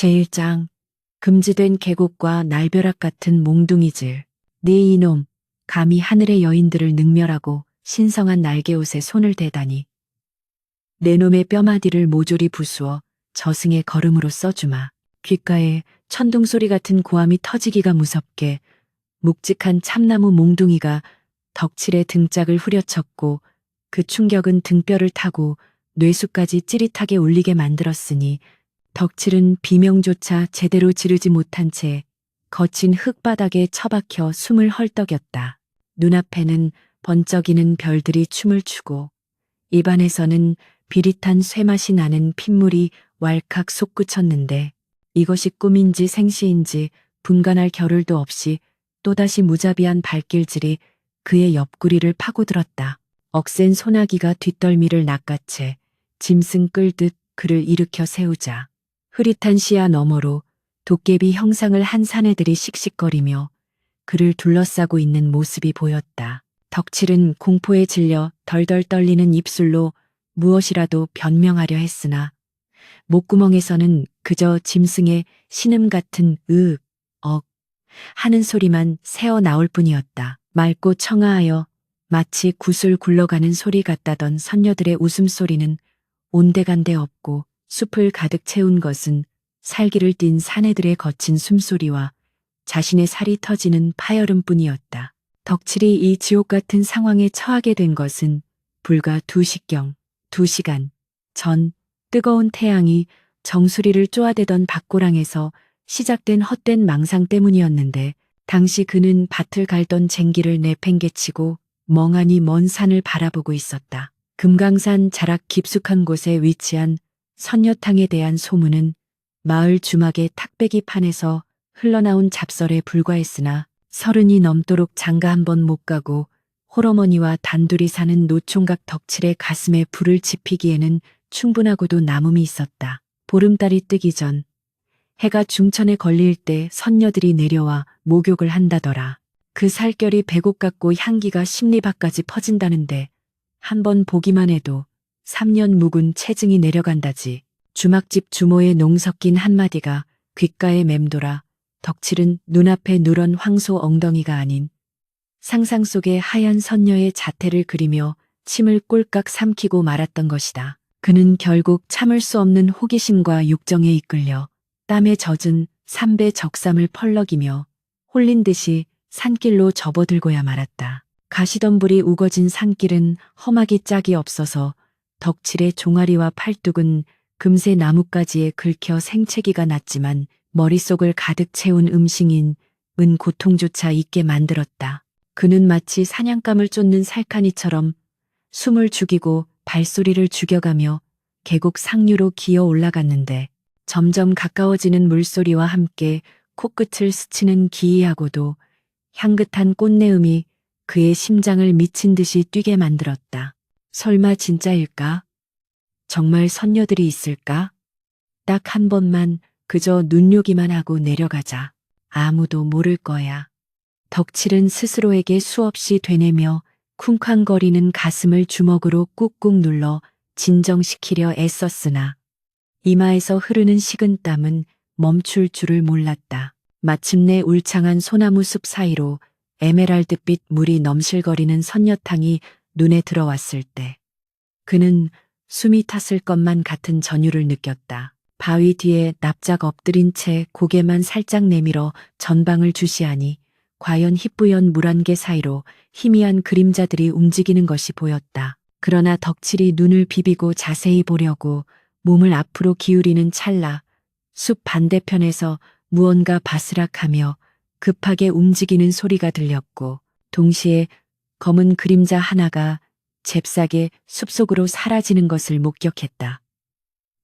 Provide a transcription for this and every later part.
제1장 금지된 계곡과 날벼락 같은 몽둥이질. 네 이놈, 감히 하늘의 여인들을 능멸하고 신성한 날개옷에 손을 대다니. 내 놈의 뼈마디를 모조리 부수어 저승의 걸음으로 써주마. 귓가에 천둥소리 같은 고함이 터지기가 무섭게 묵직한 참나무 몽둥이가 덕칠의 등짝을 후려쳤고 그 충격은 등뼈를 타고 뇌수까지 찌릿하게 울리게 만들었으니 덕칠은 비명조차 제대로 지르지 못한 채 거친 흙바닥에 처박혀 숨을 헐떡였다. 눈앞에는 번쩍이는 별들이 춤을 추고 입안에서는 비릿한 쇠맛이 나는 핏물이 왈칵 솟구쳤는데 이것이 꿈인지 생시인지 분간할 겨를도 없이 또다시 무자비한 발길질이 그의 옆구리를 파고들었다. 억센 소나기가 뒷덜미를 낚아채 짐승 끌듯 그를 일으켜 세우자 흐릿한 시야 너머로 도깨비 형상을 한 사내들이 씩씩거리며 그를 둘러싸고 있는 모습이 보였다. 덕칠은 공포에 질려 덜덜 떨리는 입술로 무엇이라도 변명하려 했으나 목구멍에서는 그저 짐승의 신음 같은 으윽, 억 하는 소리만 새어 나올 뿐이었다. 맑고 청아하여 마치 구슬 굴러가는 소리 같다던 선녀들의 웃음소리는 온데간데 없고 숲을 가득 채운 것은 살기를 띤 사내들의 거친 숨소리와 자신의 살이 터지는 파열음뿐이었다. 덕칠이 이 지옥 같은 상황에 처하게 된 것은 불과 2시경, 2시간 전 뜨거운 태양이 정수리를 쪼아대던 밭고랑에서 시작된 헛된 망상 때문이었는데 당시 그는 밭을 갈던 쟁기를 내팽개치고 멍하니 먼 산을 바라보고 있었다. 금강산 자락 깊숙한 곳에 위치한 선녀탕에 대한 소문은 마을 주막의 탁배기판에서 흘러나온 잡설에 불과했으나 30이 넘도록 장가 한 번 못 가고 홀어머니와 단둘이 사는 노총각 덕칠의 가슴에 불을 지피기에는 충분하고도 남음이 있었다. 보름달이 뜨기 전 해가 중천에 걸릴 때 선녀들이 내려와 목욕을 한다더라. 그 살결이 배곡 같고 향기가 심리밖까지 퍼진다는데 한 번 보기만 해도 3년 묵은 체증이 내려간다지. 주막집 주모의 농 섞인 한마디가 귓가에 맴돌아 덕칠은 눈앞에 누런 황소 엉덩이가 아닌 상상 속의 하얀 선녀의 자태를 그리며 침을 꼴깍 삼키고 말았던 것이다. 그는 결국 참을 수 없는 호기심과 욕정에 이끌려 땀에 젖은 삼배 적삼을 펄럭이며 홀린 듯이 산길로 접어들고야 말았다. 가시덤불이 우거진 산길은 험하기 짝이 없어서 덕칠의 종아리와 팔뚝은 금세 나뭇가지에 긁혀 생채기가 났지만 머릿속을 가득 채운 음식인 은 고통조차 잊게 만들었다. 그는 마치 사냥감을 쫓는 살쾡이처럼 숨을 죽이고 발소리를 죽여가며 계곡 상류로 기어 올라갔는데 점점 가까워지는 물소리와 함께 코끝을 스치는 기이하고도 향긋한 꽃내음이 그의 심장을 미친 듯이 뛰게 만들었다. 설마 진짜일까? 정말 선녀들이 있을까? 딱 한 번만 그저 눈요기만 하고 내려가자. 아무도 모를 거야. 덕칠은 스스로에게 수없이 되뇌며 쿵쾅거리는 가슴을 주먹으로 꾹꾹 눌러 진정시키려 애썼으나 이마에서 흐르는 식은땀은 멈출 줄을 몰랐다. 마침내 울창한 소나무 숲 사이로 에메랄드빛 물이 넘실거리는 선녀탕이 눈에 들어왔을 때 그는 숨이 탔을 것만 같은 전율을 느꼈다. 바위 뒤에 납작 엎드린 채 고개만 살짝 내밀어 전방을 주시하니 과연 희뿌연 물 한 개 사이로 희미한 그림자들이 움직이는 것이 보였다. 그러나 덕칠이 눈을 비비고 자세히 보려고 몸을 앞으로 기울이는 찰나 숲 반대편에서 무언가 바스락하며 급하게 움직이는 소리가 들렸고 동시에 검은 그림자 하나가 잽싸게 숲속으로 사라지는 것을 목격했다.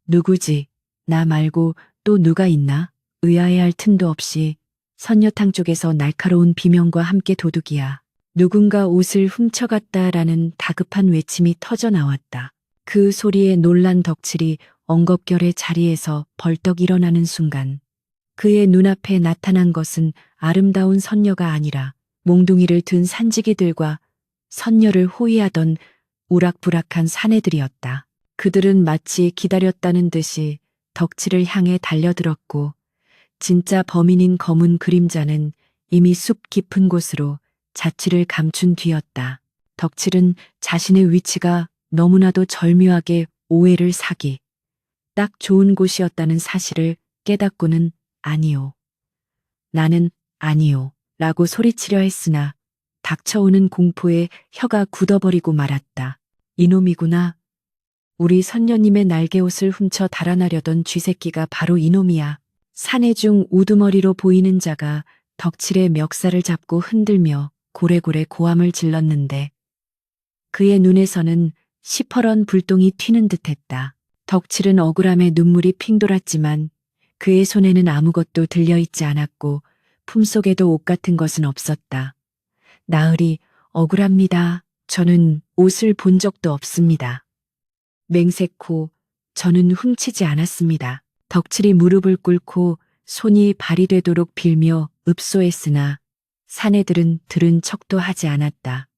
누구지? 나 말고 또 누가 있나? 의아해할 틈도 없이 선녀탕 쪽에서 날카로운 비명과 함께 도둑이야. 누군가 옷을 훔쳐갔다라는 다급한 외침이 터져 나왔다. 그 소리에 놀란 덕칠이 엉겁결에 자리에서 벌떡 일어나는 순간 그의 눈앞에 나타난 것은 아름다운 선녀가 아니라 몽둥이를 든 산지기들과 선녀를 호위하던 우락부락한 사내들이었다. 그들은 마치 기다렸다는 듯이 덕칠을 향해 달려들었고 진짜 범인인 검은 그림자는 이미 숲 깊은 곳으로 자취를 감춘 뒤였다. 덕칠은 자신의 위치가 너무나도 절묘하게 오해를 사기 딱 좋은 곳이었다는 사실을 깨닫고는 아니요. 나는 아니요. 라고 소리치려 했으나 닥쳐오는 공포에 혀가 굳어버리고 말았다. 이놈이구나. 우리 선녀님의 날개옷을 훔쳐 달아나려던 쥐새끼가 바로 이놈이야. 사내 중 우두머리로 보이는 자가 덕칠의 멱살을 잡고 흔들며 고래고래 고함을 질렀는데 그의 눈에서는 시퍼런 불똥이 튀는 듯했다. 덕칠은 억울함에 눈물이 핑 돌았지만 그의 손에는 아무것도 들려있지 않았고 품속에도 옷 같은 것은 없었다. 나으리 억울합니다. 저는 옷을 본 적도 없습니다. 맹세코 저는 훔치지 않았습니다. 덕칠이 무릎을 꿇고 손이 발이 되도록 빌며 읍소했으나 사내들은 들은 척도 하지 않았다.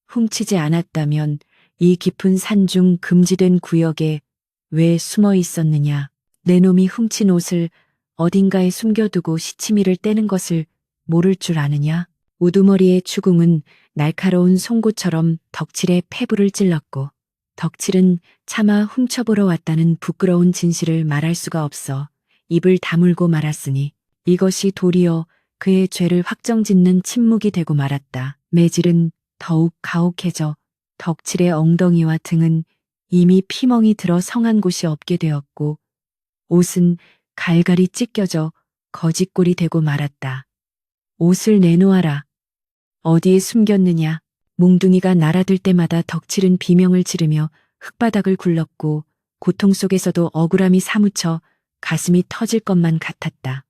훔치지 않았다면 이 깊은 산중 금지된 구역에 왜 숨어 있었느냐. 내 놈이 훔친 옷을 어딘가에 숨겨두고 시치미를 떼는 것을 모를 줄 아느냐. 우두머리의 추궁은 날카로운 송곳처럼 덕칠의 폐부를 찔렀고 덕칠은 차마 훔쳐보러 왔다는 부끄러운 진실을 말할 수가 없어 입을 다물고 말았으니 이것이 도리어 그의 죄를 확정짓는 침묵이 되고 말았다. 매질은 더욱 가혹해져 덕칠의 엉덩이와 등은 이미 피멍이 들어 성한 곳이 없게 되었고 옷은 갈갈이 찢겨져 거짓골이 되고 말았다. 옷을 내놓아라. 어디에 숨겼느냐. 몽둥이가 날아들 때마다 덕칠은 비명을 지르며 흙바닥을 굴렀고 고통 속에서도 억울함이 사무쳐 가슴이 터질 것만 같았다.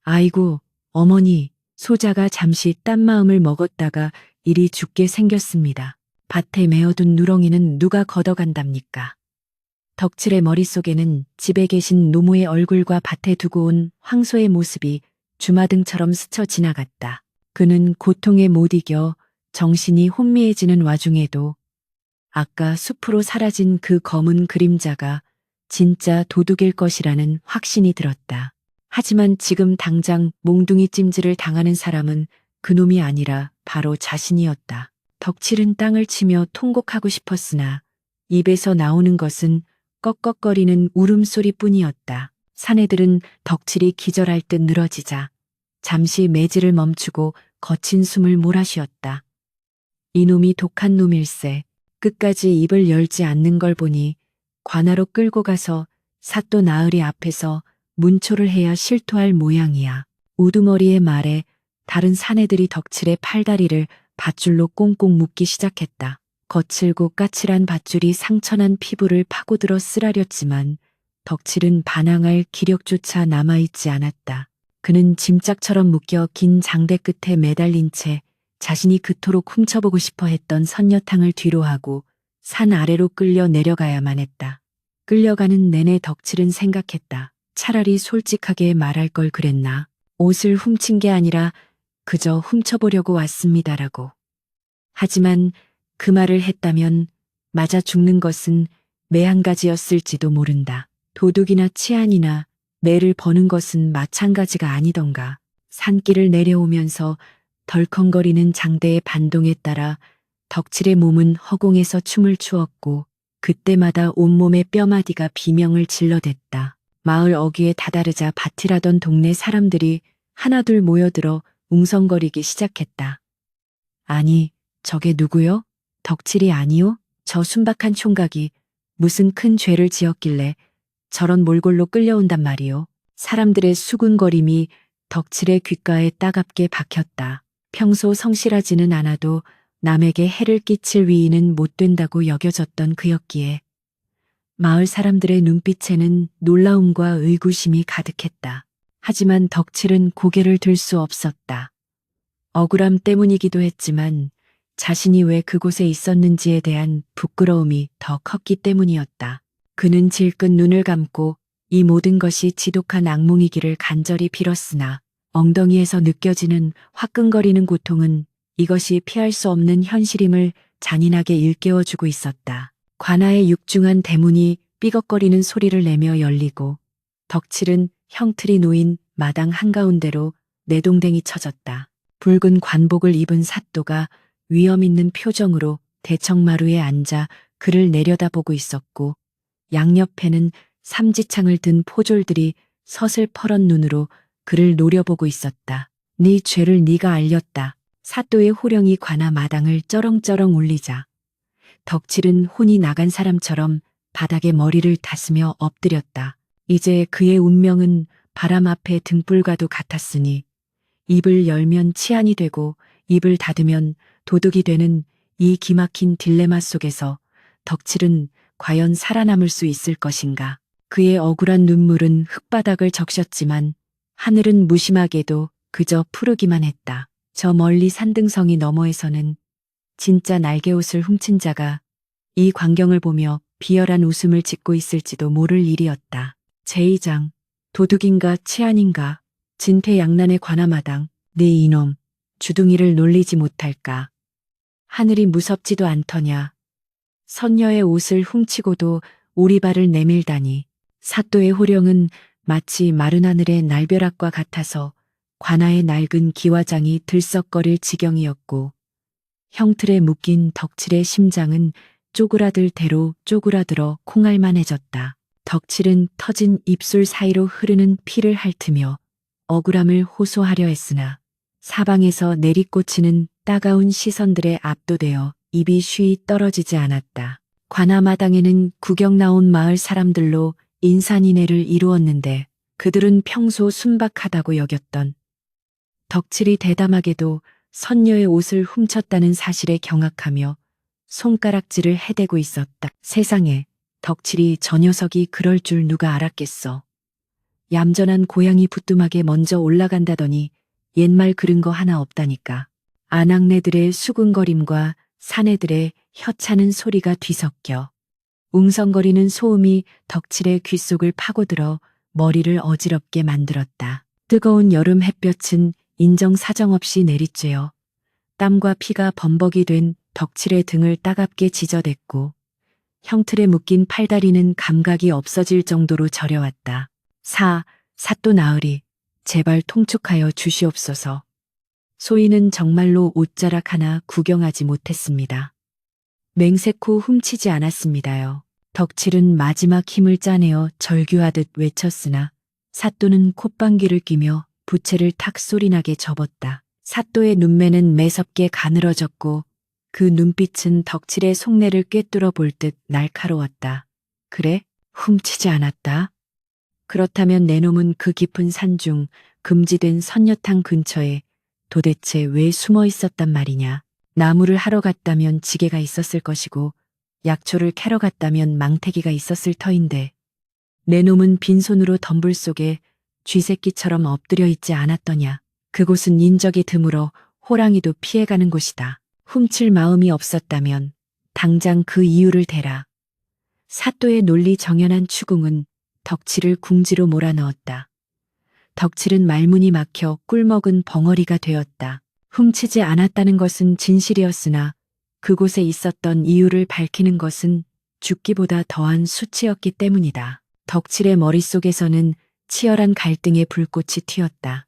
아이고, 어머니, 소자가 잠시 딴 마음을 먹었다가 이리 죽게 생겼습니다. 밭에 메어둔 누렁이는 누가 걷어간답니까? 덕칠의 머릿속에는 집에 계신 노모의 얼굴과 밭에 두고 온 황소의 모습이 주마등처럼 스쳐 지나갔다. 그는 고통에 못 이겨 정신이 혼미해지는 와중에도 아까 숲으로 사라진 그 검은 그림자가 진짜 도둑일 것이라는 확신이 들었다. 하지만 지금 당장 몽둥이 찜질을 당하는 사람은 그놈이 아니라 바로 자신이었다. 덕칠은 땅을 치며 통곡하고 싶었으나 입에서 나오는 것은 꺽꺽거리는 울음소리뿐이었다. 사내들은 덕칠이 기절할 듯 늘어지자 잠시 매질을 멈추고 거친 숨을 몰아쉬었다. 이놈이 독한 놈일세. 끝까지 입을 열지 않는 걸 보니 관하로 끌고 가서 사또 나으리 앞에서 문초를 해야 실토할 모양이야. 우두머리의 말에 다른 사내들이 덕칠의 팔다리를 밧줄로 꽁꽁 묶기 시작했다. 거칠고 까칠한 밧줄이 상처난 피부를 파고들어 쓰라렸지만 덕칠은 반항할 기력조차 남아있지 않았다. 그는 짐짝처럼 묶여 긴 장대 끝에 매달린 채 자신이 그토록 훔쳐보고 싶어 했던 선녀탕을 뒤로하고 산 아래로 끌려 내려가야만 했다. 끌려가는 내내 덕칠은 생각했다. 차라리 솔직하게 말할 걸 그랬나. 옷을 훔친 게 아니라 그저 훔쳐보려고 왔습니다라고. 하지만 그 말을 했다면 맞아 죽는 것은 매 한 가지였을지도 모른다. 도둑이나 치안이나 매를 버는 것은 마찬가지가 아니던가. 산길을 내려오면서 덜컹거리는 장대의 반동에 따라 덕칠의 몸은 허공에서 춤을 추었고 그때마다 온몸의 뼈마디가 비명을 질러댔다. 마을 어귀에 다다르자 밭이라던 동네 사람들이 하나둘 모여들어 웅성거리기 시작했다. 아니, 저게 누구요? 덕칠이 아니요? 저 순박한 총각이 무슨 큰 죄를 지었길래 저런 몰골로 끌려온단 말이요. 사람들의 수군거림이 덕칠의 귓가에 따갑게 박혔다. 평소 성실하지는 않아도 남에게 해를 끼칠 위인은 못 된다고 여겨졌던 그였기에 마을 사람들의 눈빛에는 놀라움과 의구심이 가득했다. 하지만 덕칠은 고개를 들 수 없었다. 억울함 때문이기도 했지만 자신이 왜 그곳에 있었는지에 대한 부끄러움이 더 컸기 때문이었다. 그는 질끈 눈을 감고 이 모든 것이 지독한 악몽이기를 간절히 빌었으나 엉덩이에서 느껴지는 화끈거리는 고통은 이것이 피할 수 없는 현실임을 잔인하게 일깨워주고 있었다. 관아의 육중한 대문이 삐걱거리는 소리를 내며 열리고 덕칠은 형틀이 놓인 마당 한가운데로 내동댕이 쳐졌다. 붉은 관복을 입은 사또가 위험 있는 표정으로 대청마루에 앉아 그를 내려다보고 있었고 양옆에는 삼지창을 든 포졸들이 서슬퍼런 눈으로 그를 노려보고 있었다. 네 죄를 네가 알렸다. 사또의 호령이 관아 마당을 쩌렁쩌렁 울리자 덕칠은 혼이 나간 사람처럼 바닥에 머리를 다스며 엎드렸다. 이제 그의 운명은 바람 앞에 등불과도 같았으니 입을 열면 치안이 되고 입을 닫으면 도둑이 되는 이 기막힌 딜레마 속에서 덕칠은 과연 살아남을 수 있을 것인가. 그의 억울한 눈물은 흙바닥을 적셨지만 하늘은 무심하게도 그저 푸르기만 했다. 저 멀리 산등성이 너머에서는 진짜 날개옷을 훔친 자가 이 광경을 보며 비열한 웃음을 짓고 있을지도 모를 일이었다. 제2장 도둑인가 치안인가 진퇴양난의 관아마당 네 이놈 주둥이를 놀리지 못할까. 하늘이 무섭지도 않더냐. 선녀의 옷을 훔치고도 오리발을 내밀다니. 사또의 호령은 마치 마른 하늘의 날벼락과 같아서 관아의 낡은 기와장이 들썩거릴 지경이었고 형틀에 묶인 덕칠의 심장은 쪼그라들 대로 쪼그라들어 콩알만해졌다. 덕칠은 터진 입술 사이로 흐르는 피를 핥으며 억울함을 호소하려 했으나 사방에서 내리꽂히는 따가운 시선들에 압도되어 입이 쉬이 떨어지지 않았다. 관아마당에는 구경 나온 마을 사람들로 인산인해를 이루었는데 그들은 평소 순박하다고 여겼던 덕칠이 대담하게도 선녀의 옷을 훔쳤다는 사실에 경악하며 손가락질을 해대고 있었다. 세상에 덕칠이 저 녀석이 그럴 줄 누가 알았겠어. 얌전한 고양이 부뚜막에 먼저 올라간다더니 옛말 그른 거 하나 없다니까. 아낙네들의 수군거림과 사내들의 혀차는 소리가 뒤섞여 웅성거리는 소음이 덕칠의 귓속을 파고들어 머리를 어지럽게 만들었다. 뜨거운 여름 햇볕은 인정사정 없이 내리쬐어 땀과 피가 범벅이 된 덕칠의 등을 따갑게 지저댔고 형틀에 묶인 팔다리는 감각이 없어질 정도로 저려왔다. 사또 나으리 제발 통촉하여 주시옵소서. 소인은 정말로 옷자락 하나 구경하지 못했습니다. 맹세코 훔치지 않았습니다요. 덕칠은 마지막 힘을 짜내어 절규하듯 외쳤으나 사또는 콧방귀를 뀌며 부채를 탁 소리나게 접었다. 사또의 눈매는 매섭게 가늘어졌고 그 눈빛은 덕칠의 속내를 꿰뚫어 볼 듯 날카로웠다. 그래? 훔치지 않았다. 그렇다면 내 놈은 그 깊은 산중 금지된 선녀탕 근처에 도대체 왜 숨어 있었단 말이냐. 나무를 하러 갔다면 지게가 있었을 것이고 약초를 캐러 갔다면 망태기가 있었을 터인데 내 놈은 빈손으로 덤불 속에 쥐새끼처럼 엎드려 있지 않았더냐. 그곳은 인적이 드물어 호랑이도 피해가는 곳이다. 훔칠 마음이 없었다면 당장 그 이유를 대라. 사또의 논리 정연한 추궁은 덕칠을 궁지로 몰아넣었다. 덕칠은 말문이 막혀 꿀먹은 벙어리가 되었다. 훔치지 않았다는 것은 진실이었으나 그곳에 있었던 이유를 밝히는 것은 죽기보다 더한 수치였기 때문이다. 덕칠의 머릿속에서는 치열한 갈등의 불꽃이 튀었다.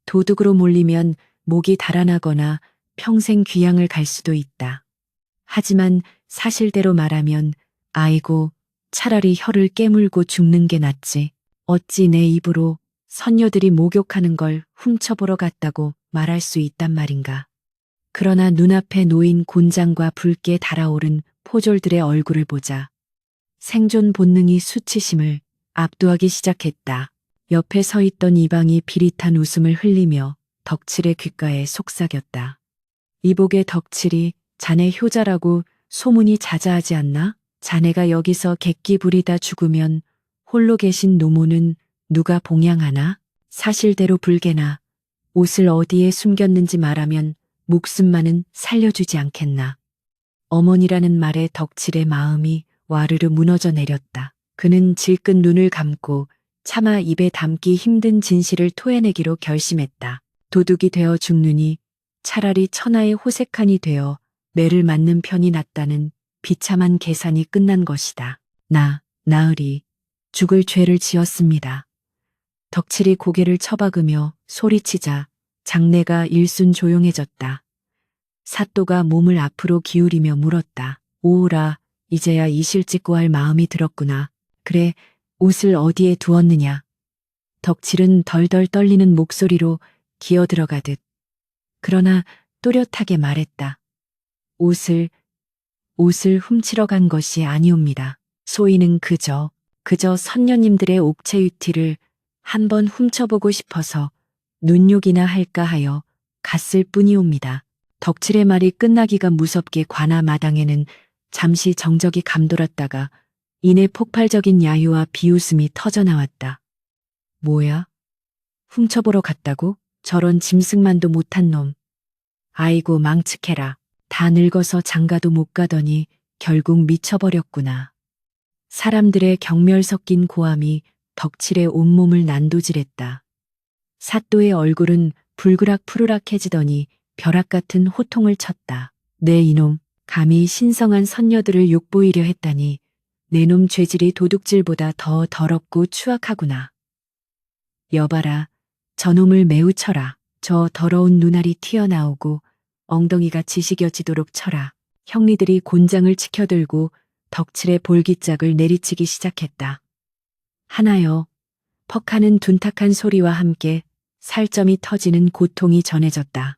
도둑으로 몰리면 목이 달아나거나 평생 귀양을 갈 수도 있다. 하지만 사실대로 말하면 아이고 차라리 혀를 깨물고 죽는 게 낫지. 어찌 내 입으로 선녀들이 목욕하는 걸 훔쳐보러 갔다고 말할 수 있단 말인가. 그러나 눈앞에 놓인 곤장과 붉게 달아오른 포졸들의 얼굴을 보자 생존 본능이 수치심을 압도하기 시작했다. 옆에 서 있던 이방이 비릿한 웃음을 흘리며 덕칠의 귓가에 속삭였다. 이복의 덕칠이 자네 효자라고 소문이 자자하지 않나? 자네가 여기서 객기 부리다 죽으면 홀로 계신 노모는 누가 봉양하나? 사실대로 불개나 옷을 어디에 숨겼는지 말하면 목숨만은 살려주지 않겠나. 어머니라는 말에 덕칠의 마음이 와르르 무너져 내렸다. 그는 질끈 눈을 감고 차마 입에 담기 힘든 진실을 토해내기로 결심했다. 도둑이 되어 죽느니 차라리 천하의 호색한이 되어 매를 맞는 편이 낫다는 비참한 계산이 끝난 것이다. 나 나으리, 죽을 죄를 지었습니다. 덕칠이 고개를 처박으며 소리치자 장내가 일순 조용해졌다. 사또가 몸을 앞으로 기울이며 물었다. 오우라, 이제야 이실 찍고 할 마음이 들었구나. 그래, 옷을 어디에 두었느냐? 덕칠은 덜덜 떨리는 목소리로 기어 들어가듯 그러나 또렷하게 말했다. 옷을 훔치러 간 것이 아니옵니다. 소인은 그저 선녀님들의 옥체 유티를 한번 훔쳐보고 싶어서 눈욕이나 할까 하여 갔을 뿐이옵니다. 덕칠의 말이 끝나기가 무섭게 관아 마당에는 잠시 정적이 감돌았다가 이내 폭발적인 야유와 비웃음이 터져나왔다. 뭐야? 훔쳐보러 갔다고? 저런 짐승만도 못한 놈. 아이고 망측해라. 다 늙어서 장가도 못 가더니 결국 미쳐버렸구나. 사람들의 경멸 섞인 고함이 덕칠의 온몸을 난도질했다. 사또의 얼굴은 불그락 푸르락해지더니 벼락 같은 호통을 쳤다. 내 이놈, 감히 신성한 선녀들을 욕보이려 했다니 내 놈 죄질이 도둑질보다 더 더럽고 추악하구나. 여봐라, 저놈을 매우 쳐라. 저 더러운 눈알이 튀어나오고 엉덩이가 지식여지도록 쳐라. 형리들이 곤장을 치켜들고 덕칠의 볼기짝을 내리치기 시작했다. 하나여, 퍽하는 둔탁한 소리와 함께 살점이 터지는 고통이 전해졌다.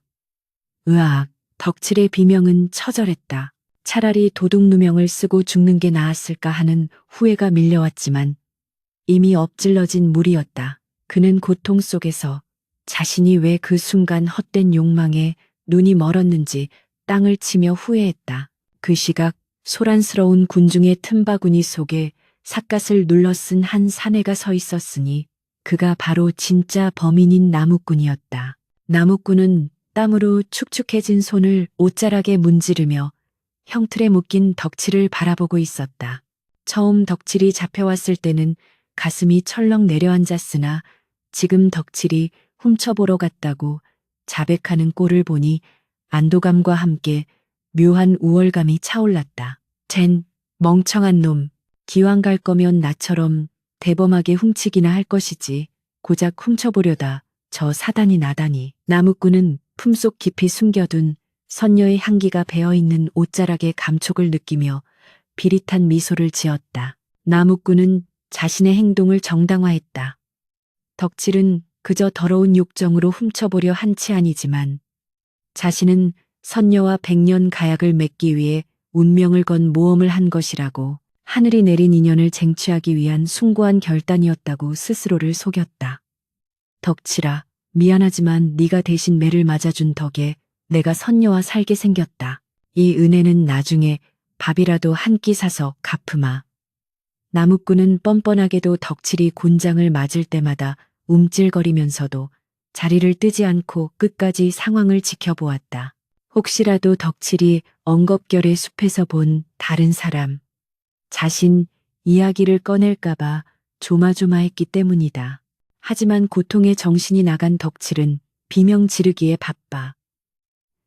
으악, 덕칠의 비명은 처절했다. 차라리 도둑 누명을 쓰고 죽는 게 나았을까 하는 후회가 밀려왔지만 이미 엎질러진 물이었다. 그는 고통 속에서 자신이 왜 그 순간 헛된 욕망에 눈이 멀었는지 땅을 치며 후회했다. 그 시각 소란스러운 군중의 틈바구니 속에 삿갓을 눌러쓴 한 사내가 서 있었으니 그가 바로 진짜 범인인 나무꾼이었다. 나무꾼은 땀으로 축축해진 손을 옷자락에 문지르며 형틀에 묶인 덕칠을 바라보고 있었다. 처음 덕칠이 잡혀왔을 때는 가슴이 철렁 내려앉았으나 지금 덕칠이 훔쳐보러 갔다고 자백하는 꼴을 보니 안도감과 함께 묘한 우월감이 차올랐다. 쟨 멍청한 놈, 기왕 갈 거면 나처럼 대범하게 훔치기나 할 것이지. 고작 훔쳐보려다 저 사단이 나다니. 나무꾼은 품속 깊이 숨겨둔 선녀의 향기가 배어있는 옷자락의 감촉을 느끼며 비릿한 미소를 지었다. 나무꾼은 자신의 행동을 정당화했다. 덕칠은 그저 더러운 욕정으로 훔쳐보려 한치 아니지만 자신은 선녀와 100년 가약을 맺기 위해 운명을 건 모험을 한 것이라고, 하늘이 내린 인연을 쟁취하기 위한 숭고한 결단이었다고 스스로를 속였다. 덕칠아, 미안하지만 네가 대신 매를 맞아준 덕에 내가 선녀와 살게 생겼다. 이 은혜는 나중에 밥이라도 한 끼 사서 갚으마. 나무꾼은 뻔뻔하게도 덕칠이 곤장을 맞을 때마다 움찔거리면서도 자리를 뜨지 않고 끝까지 상황을 지켜보았다. 혹시라도 덕칠이 엉겁결의 숲에서 본 다른 사람, 자신 이야기를 꺼낼까봐 조마조마했기 때문이다. 하지만 고통에 정신이 나간 덕칠은 비명 지르기에 바빠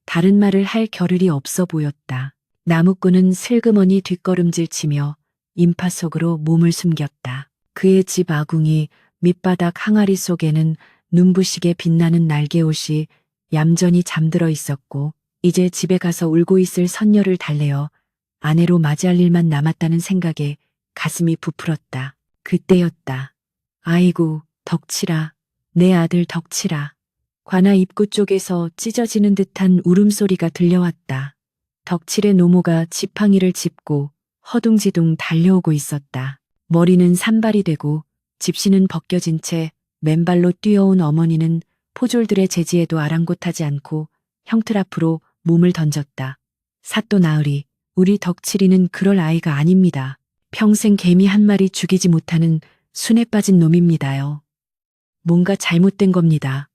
다른 말을 할 겨를이 없어 보였다. 나무꾼은 슬그머니 뒷걸음질치며 인파 속으로 몸을 숨겼다. 그의 집 아궁이 밑바닥 항아리 속에는 눈부시게 빛나는 날개옷이 얌전히 잠들어 있었고 이제 집에 가서 울고 있을 선녀를 달래어 아내로 맞이할 일만 남았다는 생각에 가슴이 부풀었다. 그때였다. 아이고, 덕칠아, 내 아들 덕칠아. 관아 입구 쪽에서 찢어지는 듯한 울음소리가 들려왔다. 덕칠의 노모가 지팡이를 짚고 허둥지둥 달려오고 있었다. 머리는 산발이 되고 집시는 벗겨진 채 맨발로 뛰어온 어머니는 포졸들의 제지에도 아랑곳하지 않고 형틀 앞으로 몸을 던졌다. 사또 나으리, 우리 덕칠이는 그럴 아이가 아닙니다. 평생 개미 한 마리 죽이지 못하는 순에 빠진 놈입니다요. 뭔가 잘못된 겁니다.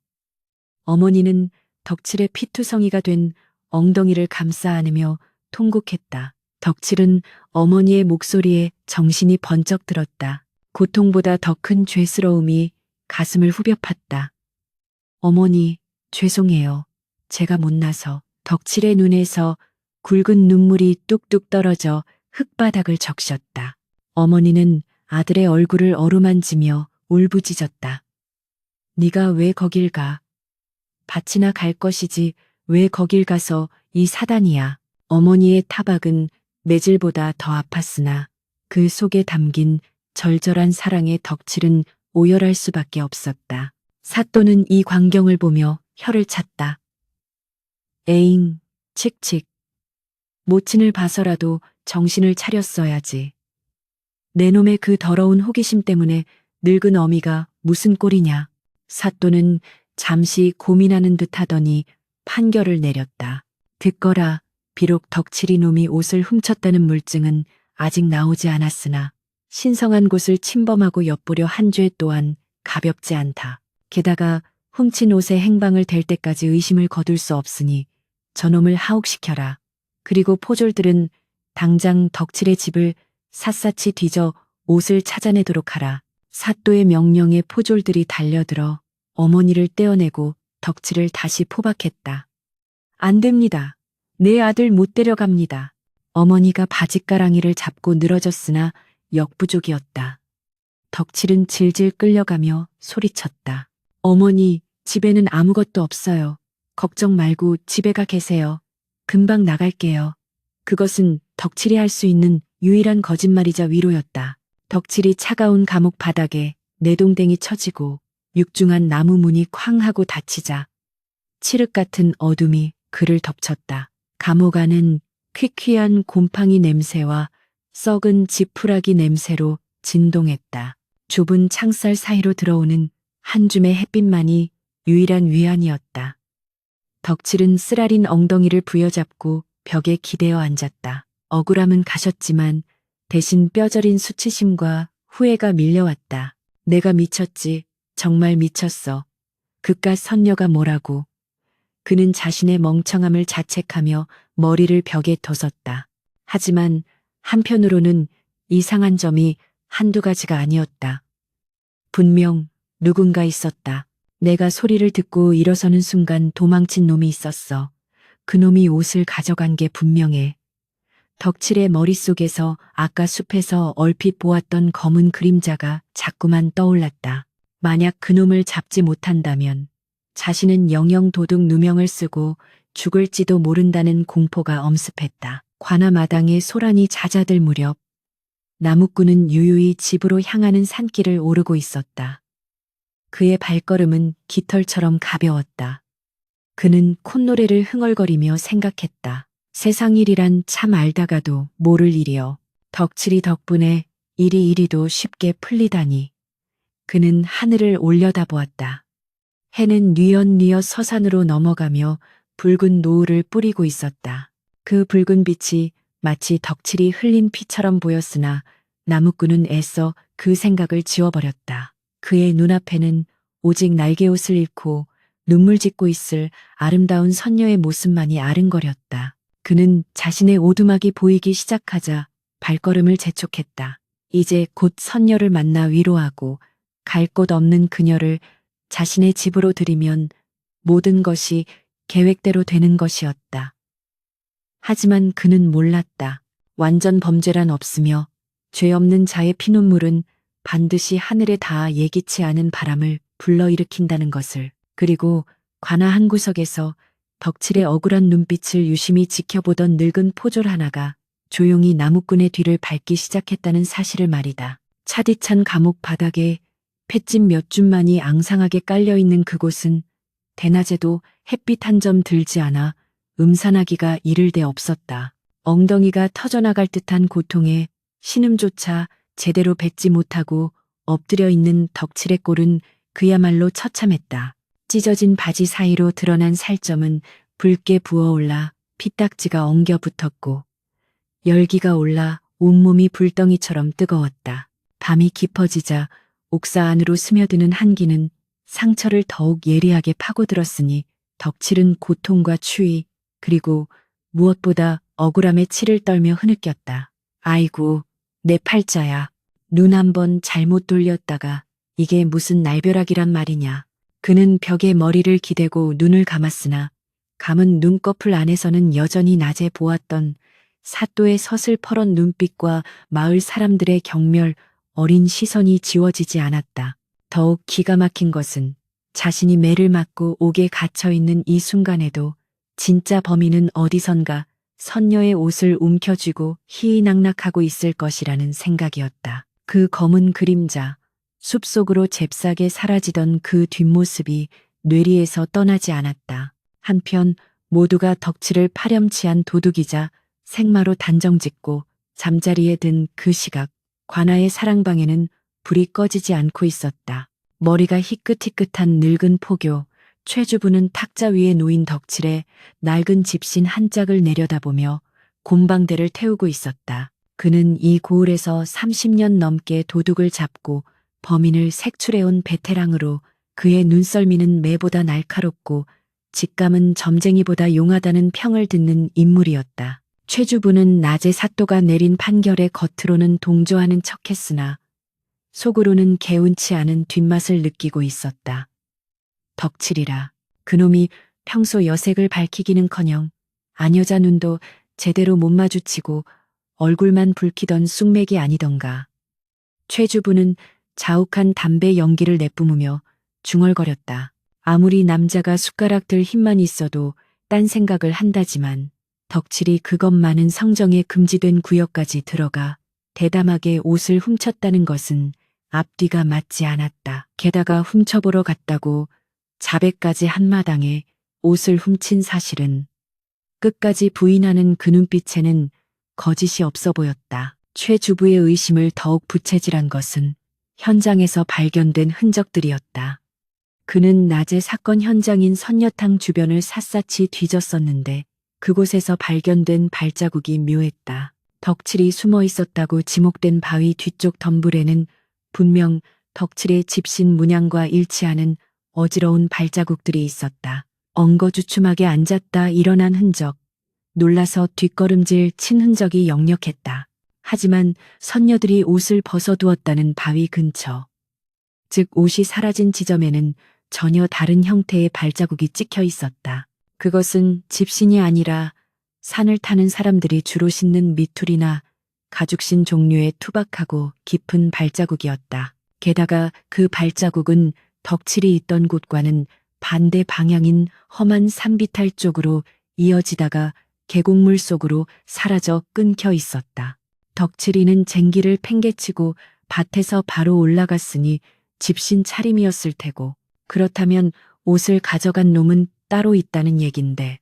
어머니는 덕칠의 피투성이가 된 엉덩이를 감싸 안으며 통곡했다. 덕칠은 어머니의 목소리에 정신이 번쩍 들었다. 고통보다 더 큰 죄스러움이 가슴을 후벼 팠다. 어머니, 죄송해요. 제가 못나서. 덕칠의 눈에서 굵은 눈물이 뚝뚝 떨어져 흙바닥을 적셨다. 어머니는 아들의 얼굴을 어루만지며 울부짖었다. 네가 왜 거길 가? 밭이나 갈 것이지 왜 거길 가서 이 사단이야. 어머니의 타박은 매질보다 더 아팠으나 그 속에 담긴 절절한 사랑의 덕칠은 오열할 수밖에 없었다. 사또는 이 광경을 보며 혀를 찼다. 에잉, 칙칙. 모친을 봐서라도 정신을 차렸어야지. 내 놈의 그 더러운 호기심 때문에 늙은 어미가 무슨 꼴이냐. 사또는 잠시 고민하는 듯 하더니 판결을 내렸다. 듣거라. 비록 덕칠이 놈이 옷을 훔쳤다는 물증은 아직 나오지 않았으나 신성한 곳을 침범하고 엿보려 한 죄 또한 가볍지 않다. 게다가 훔친 옷의 행방을 댈 때까지 의심을 거둘 수 없으니 저놈을 하옥시켜라. 그리고 포졸들은 당장 덕칠의 집을 샅샅이 뒤져 옷을 찾아내도록 하라. 사또의 명령에 포졸들이 달려들어 어머니를 떼어내고 덕칠을 다시 포박했다. 안 됩니다. 내 아들 못 데려갑니다. 어머니가 바짓가랑이를 잡고 늘어졌으나 역부족이었다. 덕칠은 질질 끌려가며 소리쳤다. 어머니, 집에는 아무것도 없어요. 걱정 말고 집에 가 계세요. 금방 나갈게요. 그것은 덕칠이 할 수 있는 유일한 거짓말이자 위로였다. 덕칠이 차가운 감옥 바닥에 내동댕이 쳐지고 육중한 나무 문이 쾅 하고 닫히자 칠흑 같은 어둠이 그를 덮쳤다. 감옥 안은 퀴퀴한 곰팡이 냄새와 썩은 지푸라기 냄새로 진동했다. 좁은 창살 사이로 들어오는 한 줌의 햇빛만이 유일한 위안이었다. 덕칠은 쓰라린 엉덩이를 부여잡고 벽에 기대어 앉았다. 억울함은 가셨지만 대신 뼈저린 수치심과 후회가 밀려왔다. 내가 미쳤지. 정말 미쳤어. 그깟 선녀가 뭐라고. 그는 자신의 멍청함을 자책하며 머리를 벽에 돋았다. 하지만 한편으로는 이상한 점이 한두 가지가 아니었다. 분명 누군가 있었다. 내가 소리를 듣고 일어서는 순간 도망친 놈이 있었어. 그 놈이 옷을 가져간 게 분명해. 덕칠의 머릿속에서 아까 숲에서 얼핏 보았던 검은 그림자가 자꾸만 떠올랐다. 만약 그 놈을 잡지 못한다면 자신은 영영 도둑 누명을 쓰고 죽을지도 모른다는 공포가 엄습했다. 관아 마당에 소란이 잦아들 무렵 나무꾼은 유유히 집으로 향하는 산길을 오르고 있었다. 그의 발걸음은 깃털처럼 가벼웠다. 그는 콧노래를 흥얼거리며 생각했다. 세상 일이란 참 알다가도 모를 일이여. 덕칠이 덕분에 일이 이리도 쉽게 풀리다니. 그는 하늘을 올려다보았다. 해는 뉘엿뉘엿 서산으로 넘어가며 붉은 노을을 뿌리고 있었다. 그 붉은 빛이 마치 덕칠이 흘린 피처럼 보였으나 나무꾼은 애써 그 생각을 지워버렸다. 그의 눈앞에는 오직 날개옷을 입고 눈물 짓고 있을 아름다운 선녀의 모습만이 아른거렸다. 그는 자신의 오두막이 보이기 시작하자 발걸음을 재촉했다. 이제 곧 선녀를 만나 위로하고 갈 곳 없는 그녀를 자신의 집으로 들이면 모든 것이 계획대로 되는 것이었다. 하지만 그는 몰랐다. 완전 범죄란 없으며 죄 없는 자의 피눈물은 반드시 하늘에 닿아 예기치 않은 바람을 불러일으킨다는 것을. 그리고 관아 한 구석에서 덕칠의 억울한 눈빛을 유심히 지켜보던 늙은 포졸 하나가 조용히 나무꾼의 뒤를 밟기 시작했다는 사실을 말이다. 차디찬 감옥 바닥에 팻집 몇 줌만이 앙상하게 깔려있는 그곳은 대낮에도 햇빛 한 점 들지 않아 음산하기가 이를 데 없었다. 엉덩이가 터져나갈 듯한 고통에 신음조차 제대로 뱉지 못하고 엎드려 있는 덕칠의 꼴은 그야말로 처참했다. 찢어진 바지 사이로 드러난 살점은 붉게 부어올라 피딱지가 엉겨 붙었고 열기가 올라 온몸이 불덩이처럼 뜨거웠다. 밤이 깊어지자 옥사 안으로 스며드는 한기는 상처를 더욱 예리하게 파고들었으니 덕칠은 고통과 추위 그리고 무엇보다 억울함에 치를 떨며 흐느꼈다. 아이고, 내 팔자야. 눈 한번 잘못 돌렸다가 이게 무슨 날벼락이란 말이냐. 그는 벽에 머리를 기대고 눈을 감았으나 감은 눈꺼풀 안에서는 여전히 낮에 보았던 사또의 서슬퍼런 눈빛과 마을 사람들의 경멸, 어린 시선이 지워지지 않았다. 더욱 기가 막힌 것은 자신이 매를 맞고 옥에 갇혀 있는 이 순간에도 진짜 범인은 어디선가 선녀의 옷을 움켜쥐고 희희낙낙하고 있을 것이라는 생각이었다. 그 검은 그림자, 숲속으로 잽싸게 사라지던 그 뒷모습이 뇌리에서 떠나지 않았다. 한편 모두가 덕치를 파렴치한 도둑이자 생마로 단정짓고 잠자리에 든 그 시각, 관아의 사랑방에는 불이 꺼지지 않고 있었다. 머리가 희끗희끗한 늙은 포교, 최주부는 탁자 위에 놓인 덕칠에 낡은 집신 한 짝을 내려다보며 곰방대를 태우고 있었다. 그는 이 고을에서 30년 넘게 도둑을 잡고 범인을 색출해온 베테랑으로 그의 눈썰미는 매보다 날카롭고 직감은 점쟁이보다 용하다는 평을 듣는 인물이었다. 최주부는 낮에 사또가 내린 판결에 겉으로는 동조하는 척했으나 속으로는 개운치 않은 뒷맛을 느끼고 있었다. 덕칠이라 그놈이 평소 여색을 밝히기는커녕 아녀자 눈도 제대로 못 마주치고 얼굴만 붉히던 쑥맥이 아니던가. 최주부는 자욱한 담배 연기를 내뿜으며 중얼거렸다. 아무리 남자가 숟가락 들 힘만 있어도 딴 생각을 한다지만 덕칠이 그것만은 성정에 금지된 구역까지 들어가 대담하게 옷을 훔쳤다는 것은 앞뒤가 맞지 않았다. 게다가 훔쳐보러 갔다고 자백까지 한 마당에 옷을 훔친 사실은 끝까지 부인하는 그 눈빛에는 거짓이 없어 보였다. 최 주부의 의심을 더욱 부채질한 것은 현장에서 발견된 흔적들이었다. 그는 낮에 사건 현장인 선녀탕 주변을 샅샅이 뒤졌었는데 그곳에서 발견된 발자국이 묘했다. 덕칠이 숨어 있었다고 지목된 바위 뒤쪽 덤불에는 분명 덕칠의 집신 문양과 일치하는 어지러운 발자국들이 있었다. 엉거주춤하게 앉았다 일어난 흔적, 놀라서 뒷걸음질 친 흔적이 역력했다. 하지만 선녀들이 옷을 벗어두었다는 바위 근처, 즉 옷이 사라진 지점에는 전혀 다른 형태의 발자국이 찍혀 있었다. 그것은 집신이 아니라 산을 타는 사람들이 주로 신는 미툴이나 가죽신 종류의 투박하고 깊은 발자국이었다. 게다가 그 발자국은 덕칠이 있던 곳과는 반대 방향인 험한 산비탈 쪽으로 이어지다가 계곡물 속으로 사라져 끊겨 있었다. 덕칠이는 쟁기를 팽개치고 밭에서 바로 올라갔으니 집신 차림이었을 테고, 그렇다면 옷을 가져간 놈은 따로 있다는 얘긴데.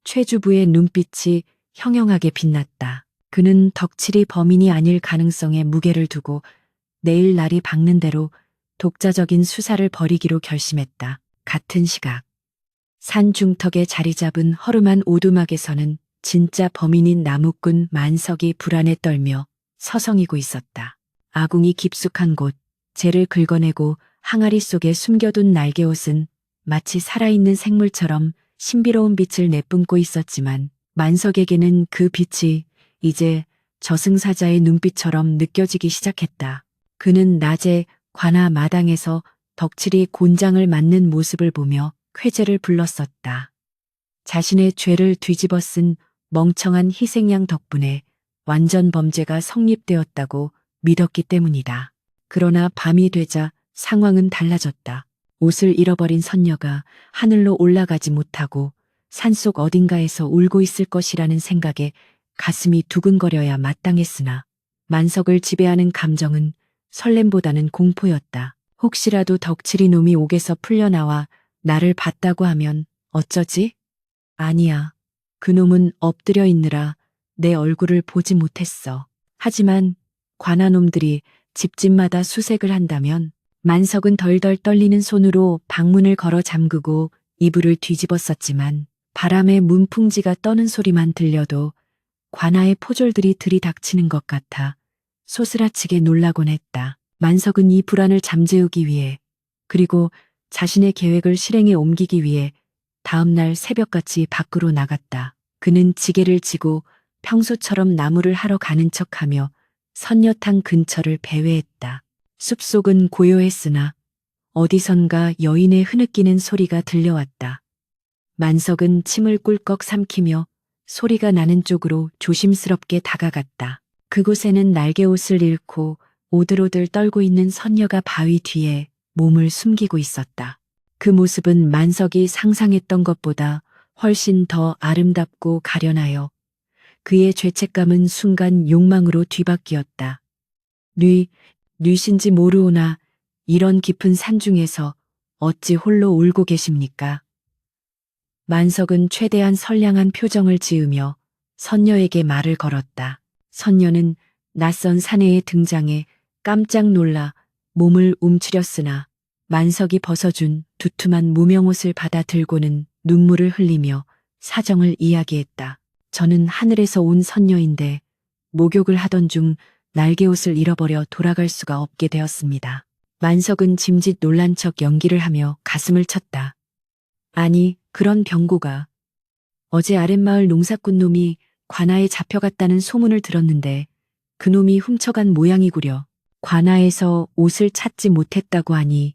최주부의 눈빛이 형형하게 빛났다. 그는 덕칠이 범인이 아닐 가능성에 무게를 두고 내일 날이 밝는 대로 독자적인 수사를 벌이기로 결심했다. 같은 시각, 산 중턱에 자리 잡은 허름한 오두막에서는 진짜 범인인 나무꾼 만석이 불안에 떨며 서성이고 있었다. 아궁이 깊숙한 곳, 재를 긁어내고 항아리 속에 숨겨둔 날개옷은 마치 살아있는 생물처럼 신비로운 빛을 내뿜고 있었지만 만석에게는 그 빛이 이제 저승사자의 눈빛처럼 느껴지기 시작했다. 그는 낮에 관아 마당에서 덕칠이 곤장을 맞는 모습을 보며 쾌재를 불렀었다. 자신의 죄를 뒤집어 쓴 멍청한 희생양 덕분에 완전 범죄가 성립되었다고 믿었기 때문이다. 그러나 밤이 되자 상황은 달라졌다. 옷을 잃어버린 선녀가 하늘로 올라가지 못하고 산속 어딘가에서 울고 있을 것이라는 생각에 가슴이 두근거려야 마땅했으나 만석을 지배하는 감정은 설렘보다는 공포였다. 혹시라도 덕칠이 놈이 옥에서 풀려나와 나를 봤다고 하면 어쩌지? 아니야. 그놈은 엎드려 있느라 내 얼굴을 보지 못했어. 하지만 관아놈들이 집집마다 수색을 한다면 만석은 덜덜 떨리는 손으로 방문을 걸어 잠그고 이불을 뒤집었었지만 바람에 문풍지가 떠는 소리만 들려도 관아의 포졸들이 들이닥치는 것 같아 소스라치게 놀라곤 했다. 만석은 이 불안을 잠재우기 위해, 그리고 자신의 계획을 실행에 옮기기 위해 다음 날 새벽같이 밖으로 나갔다. 그는 지게를 지고 평소처럼 나무를 하러 가는 척하며 선녀탕 근처를 배회했다. 숲속은 고요했으나 어디선가 여인의 흐느끼는 소리가 들려왔다. 만석은 침을 꿀꺽 삼키며 소리가 나는 쪽으로 조심스럽게 다가갔다. 그곳에는 날개옷을 잃고 오들오들 떨고 있는 선녀가 바위 뒤에 몸을 숨기고 있었다. 그 모습은 만석이 상상했던 것보다 훨씬 더 아름답고 가련하여 그의 죄책감은 순간 욕망으로 뒤바뀌었다. 뉘신지 모르오나 이런 깊은 산 중에서 어찌 홀로 울고 계십니까? 만석은 최대한 선량한 표정을 지으며 선녀에게 말을 걸었다. 선녀는 낯선 사내의 등장에 깜짝 놀라 몸을 움츠렸으나 만석이 벗어준 두툼한 무명옷을 받아 들고는 눈물을 흘리며 사정을 이야기했다. 저는 하늘에서 온 선녀인데 목욕을 하던 중 날개옷을 잃어버려 돌아갈 수가 없게 되었습니다. 만석은 짐짓 놀란 척 연기를 하며 가슴을 쳤다. 아니, 그런 병고가. 어제 아랫마을 농사꾼 놈이 관아에 잡혀갔다는 소문을 들었는데 그놈이 훔쳐간 모양이구려. 관아에서 옷을 찾지 못했다고 하니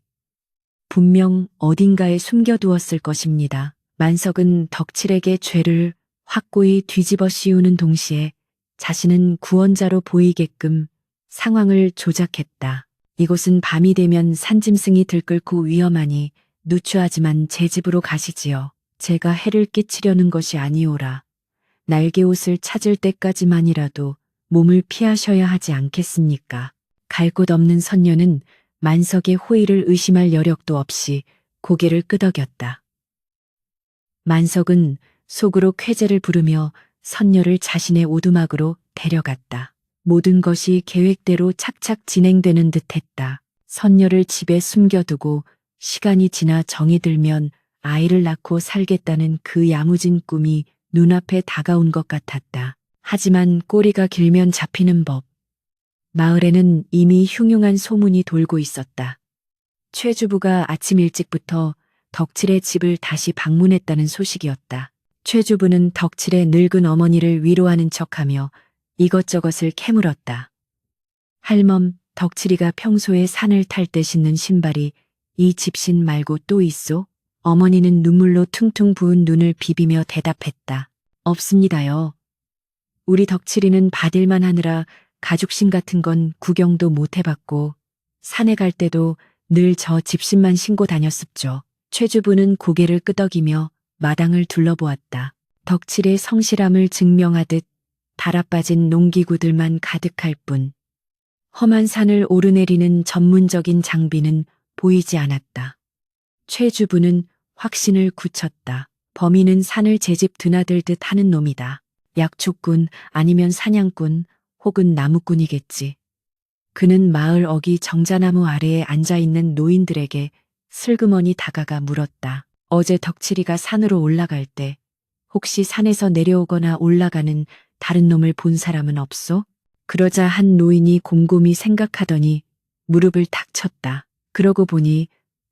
분명 어딘가에 숨겨두었을 것입니다. 만석은 덕칠에게 죄를 확고히 뒤집어 씌우는 동시에 자신은 구원자로 보이게끔 상황을 조작했다. 이곳은 밤이 되면 산짐승이 들끓고 위험하니 누추하지만 제 집으로 가시지요. 제가 해를 끼치려는 것이 아니오라. 날개옷을 찾을 때까지만이라도 몸을 피하셔야 하지 않겠습니까? 갈 곳 없는 선녀는 만석의 호의를 의심할 여력도 없이 고개를 끄덕였다. 만석은 속으로 쾌재를 부르며 선녀를 자신의 오두막으로 데려갔다. 모든 것이 계획대로 착착 진행되는 듯했다. 선녀를 집에 숨겨두고 시간이 지나 정이 들면 아이를 낳고 살겠다는 그 야무진 꿈이 눈앞에 다가온 것 같았다. 하지만 꼬리가 길면 잡히는 법. 마을에는 이미 흉흉한 소문이 돌고 있었다. 최 주부가 아침 일찍부터 덕칠의 집을 다시 방문했다는 소식이었다. 최 주부는 덕칠의 늙은 어머니를 위로하는 척하며 이것저것을 캐물었다. 할멈, 덕칠이가 평소에 산을 탈 때 신는 신발이 이 집신 말고 또 있소? 어머니는 눈물로 퉁퉁 부은 눈을 비비며 대답했다. 없습니다요. 우리 덕칠이는 받을만 하느라 가죽신 같은 건 구경도 못 해봤고 산에 갈 때도 늘 저 집신만 신고 다녔습죠. 최 주부는 고개를 끄덕이며 마당을 둘러보았다. 덕칠의 성실함을 증명하듯 달아빠진 농기구들만 가득할 뿐 험한 산을 오르내리는 전문적인 장비는 보이지 않았다. 최 주부는 확신을 굳혔다. 범인은 산을 제 집 드나들듯 하는 놈이다. 약초꾼 아니면 사냥꾼 혹은 나무꾼이겠지. 그는 마을 어귀 정자나무 아래에 앉아있는 노인들에게 슬그머니 다가가 물었다. 어제 덕칠이가 산으로 올라갈 때 혹시 산에서 내려오거나 올라가는 다른 놈을 본 사람은 없소? 그러자 한 노인이 곰곰이 생각하더니 무릎을 탁 쳤다. 그러고 보니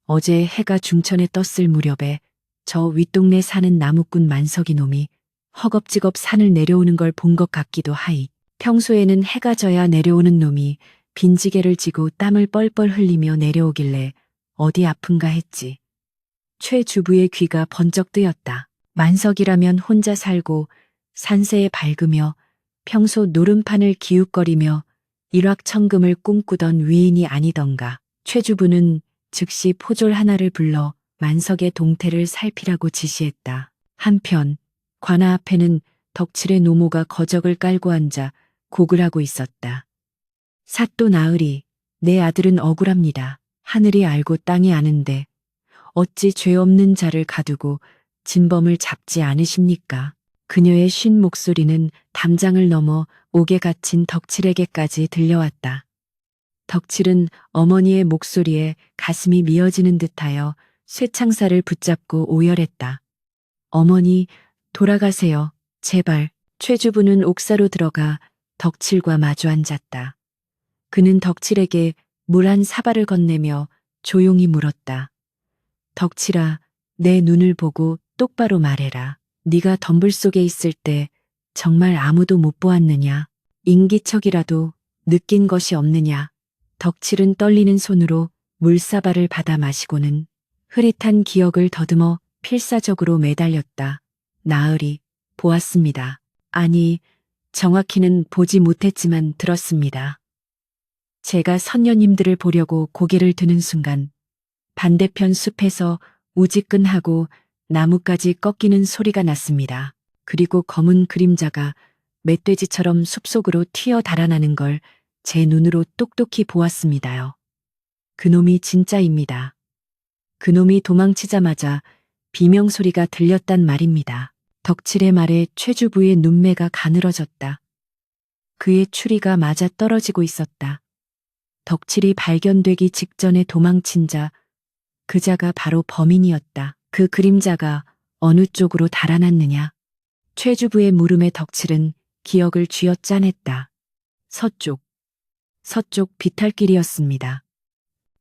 어제 해가 중천에 떴을 무렵에 저 윗동네 사는 나무꾼 만석이 놈이 허겁지겁 산을 내려오는 걸 본 것 같기도 하이. 평소에는 해가 져야 내려오는 놈이 빈지게를 지고 땀을 뻘뻘 흘리며 내려오길래 어디 아픈가 했지. 최 주부의 귀가 번쩍 뜨였다. 만석이라면 혼자 살고 산세에 밝으며 평소 노름판을 기웃거리며 일확천금을 꿈꾸던 위인이 아니던가. 최 주부는 즉시 포졸 하나를 불러 만석의 동태를 살피라고 지시했다. 한편 관아 앞에는 덕칠의 노모가 거적을 깔고 앉아 곡을 하고 있었다. 사또 나으리, 내 아들은 억울합니다. 하늘이 알고 땅이 아는데 어찌 죄 없는 자를 가두고 진범을 잡지 않으십니까? 그녀의 쉰 목소리는 담장을 넘어 옥에 갇힌 덕칠에게까지 들려왔다. 덕칠은 어머니의 목소리에 가슴이 미어지는 듯하여 쇠창살을 붙잡고 오열했다. 어머니, 돌아가세요. 제발. 최 주부는 옥사로 들어가 덕칠과 마주 앉았다. 그는 덕칠에게 물 한 사발을 건네며 조용히 물었다. 덕칠아, 내 눈을 보고 똑바로 말해라. 네가 덤불 속에 있을 때 정말 아무도 못 보았느냐? 인기척이라도 느낀 것이 없느냐? 덕칠은 떨리는 손으로 물사발을 받아 마시고는 흐릿한 기억을 더듬어 필사적으로 매달렸다. 나으리, 보았습니다. 아니, 정확히는 보지 못했지만 들었습니다. 제가 선녀님들을 보려고 고개를 드는 순간 반대편 숲에서 우지끈하고 나뭇가지 꺾이는 소리가 났습니다. 그리고 검은 그림자가 멧돼지처럼 숲속으로 튀어 달아나는 걸 제 눈으로 똑똑히 보았습니다요. 그놈이 진짜입니다. 그놈이 도망치자마자 비명소리가 들렸단 말입니다. 덕칠의 말에 최주부의 눈매가 가늘어졌다. 그의 추리가 맞아 떨어지고 있었다. 덕칠이 발견되기 직전에 도망친 자, 그 자가 바로 범인이었다. 그 그림자가 어느 쪽으로 달아났느냐. 최주부의 물음에 덕칠은 기억을 쥐어짜냈다. 서쪽 비탈길이었습니다.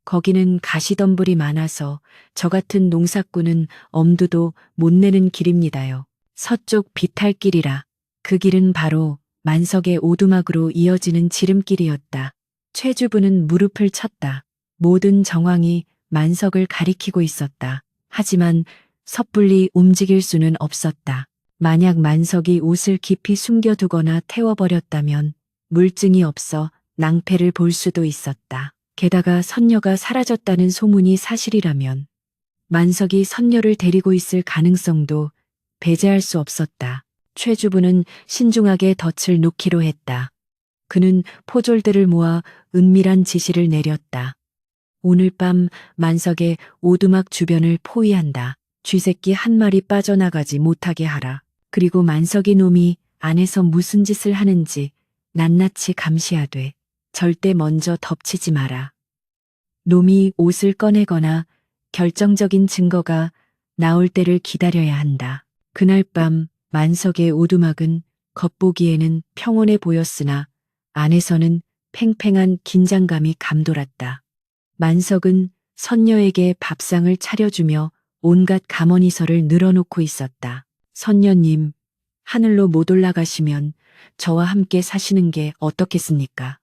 거기는 가시덤불이 많아서 저 같은 농사꾼은 엄두도 못 내는 길입니다요. 서쪽 비탈길이라. 그 길은 바로 만석의 오두막으로 이어지는 지름길이었다. 최주부는 무릎을 쳤다. 모든 정황이 만석을 가리키고 있었다. 하지만 섣불리 움직일 수는 없었다. 만약 만석이 옷을 깊이 숨겨두거나 태워버렸다면 물증이 없어 낭패를 볼 수도 있었다. 게다가 선녀가 사라졌다는 소문이 사실이라면 만석이 선녀를 데리고 있을 가능성도 배제할 수 없었다. 최주부는 신중하게 덫을 놓기로 했다. 그는 포졸들을 모아 은밀한 지시를 내렸다. 오늘 밤 만석의 오두막 주변을 포위한다. 쥐새끼 한 마리 빠져나가지 못하게 하라. 그리고 만석이 놈이 안에서 무슨 짓을 하는지 낱낱이 감시하되 절대 먼저 덮치지 마라. 놈이 옷을 꺼내거나 결정적인 증거가 나올 때를 기다려야 한다. 그날 밤 만석의 오두막은 겉보기에는 평온해 보였으나 안에서는 팽팽한 긴장감이 감돌았다. 만석은 선녀에게 밥상을 차려주며 온갖 감언이설을 늘어놓고 있었다. 선녀님, 하늘로 못 올라가시면 저와 함께 사시는 게 어떻겠습니까?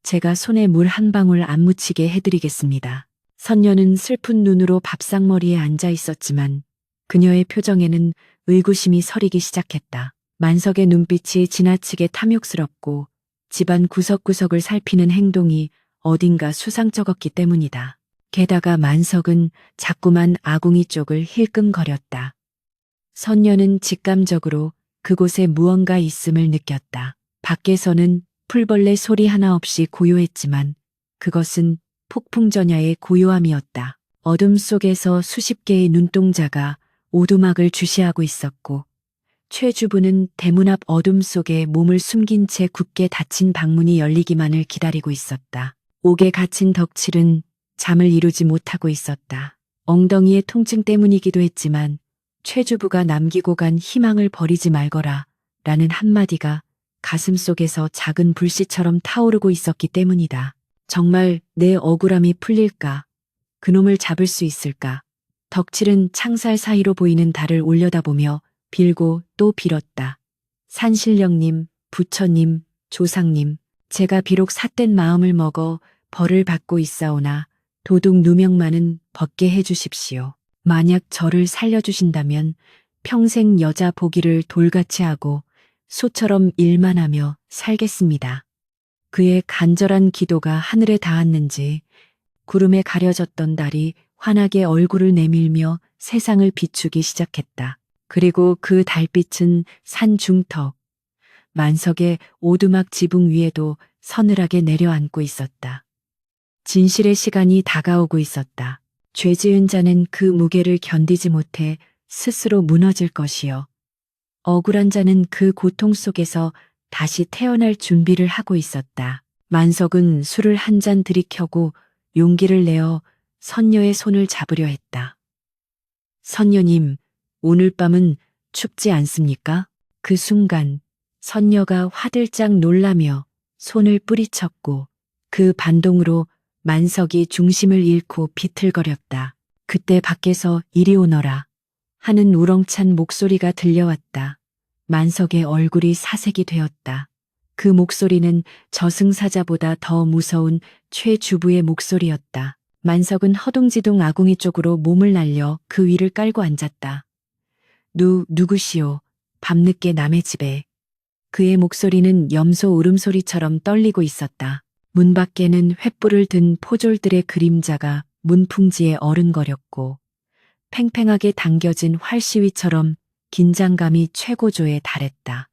제가 손에 물 한 방울 안 묻히게 해드리겠습니다. 선녀는 슬픈 눈으로 밥상머리에 앉아 있었지만 그녀의 표정에는 의구심이 서리기 시작했다. 만석의 눈빛이 지나치게 탐욕스럽고 집안 구석구석을 살피는 행동이 어딘가 수상쩍었기 때문이다. 게다가 만석은 자꾸만 아궁이 쪽을 힐끔거렸다. 선녀는 직감적으로 그곳에 무언가 있음을 느꼈다. 밖에서는 풀벌레 소리 하나 없이 고요했지만 그것은 폭풍전야의 고요함이었다. 어둠 속에서 수십 개의 눈동자가 오두막을 주시하고 있었고 최주부는 대문 앞 어둠 속에 몸을 숨긴 채 굳게 닫힌 방문이 열리기만을 기다리고 있었다. 옥에 갇힌 덕칠은 잠을 이루지 못하고 있었다. 엉덩이의 통증 때문이기도 했지만 최주부가 남기고 간 희망을 버리지 말거라 라는 한마디가 가슴 속에서 작은 불씨처럼 타오르고 있었기 때문이다. 정말 내 억울함이 풀릴까? 그놈을 잡을 수 있을까? 덕칠은 창살 사이로 보이는 달을 올려다보며 빌고 또 빌었다. 산신령님, 부처님, 조상님, 제가 비록 삿된 마음을 먹어 벌을 받고 있사오나 도둑 누명만은 벗게 해주십시오. 만약 저를 살려주신다면 평생 여자 보기를 돌같이 하고 소처럼 일만 하며 살겠습니다. 그의 간절한 기도가 하늘에 닿았는지 구름에 가려졌던 달이 환하게 얼굴을 내밀며 세상을 비추기 시작했다. 그리고 그 달빛은 산 중턱, 만석의 오두막 지붕 위에도 서늘하게 내려앉고 있었다. 진실의 시간이 다가오고 있었다. 죄 지은 자는 그 무게를 견디지 못해 스스로 무너질 것이요. 억울한 자는 그 고통 속에서 다시 태어날 준비를 하고 있었다. 만석은 술을 한 잔 들이켜고 용기를 내어 선녀의 손을 잡으려 했다. 선녀님, 오늘 밤은 춥지 않습니까? 그 순간 선녀가 화들짝 놀라며 손을 뿌리쳤고 그 반동으로 만석이 중심을 잃고 비틀거렸다. 그때 밖에서 이리 오너라 하는 우렁찬 목소리가 들려왔다. 만석의 얼굴이 사색이 되었다. 그 목소리는 저승사자보다 더 무서운 최주부의 목소리였다. 만석은 허둥지둥 아궁이 쪽으로 몸을 날려 그 위를 깔고 앉았다. 누구시오? 밤늦게 남의 집에. 그의 목소리는 염소 울음소리처럼 떨리고 있었다. 문 밖에는 횃불을 든 포졸들의 그림자가 문풍지에 어른거렸고 팽팽하게 당겨진 활시위처럼 긴장감이 최고조에 달했다.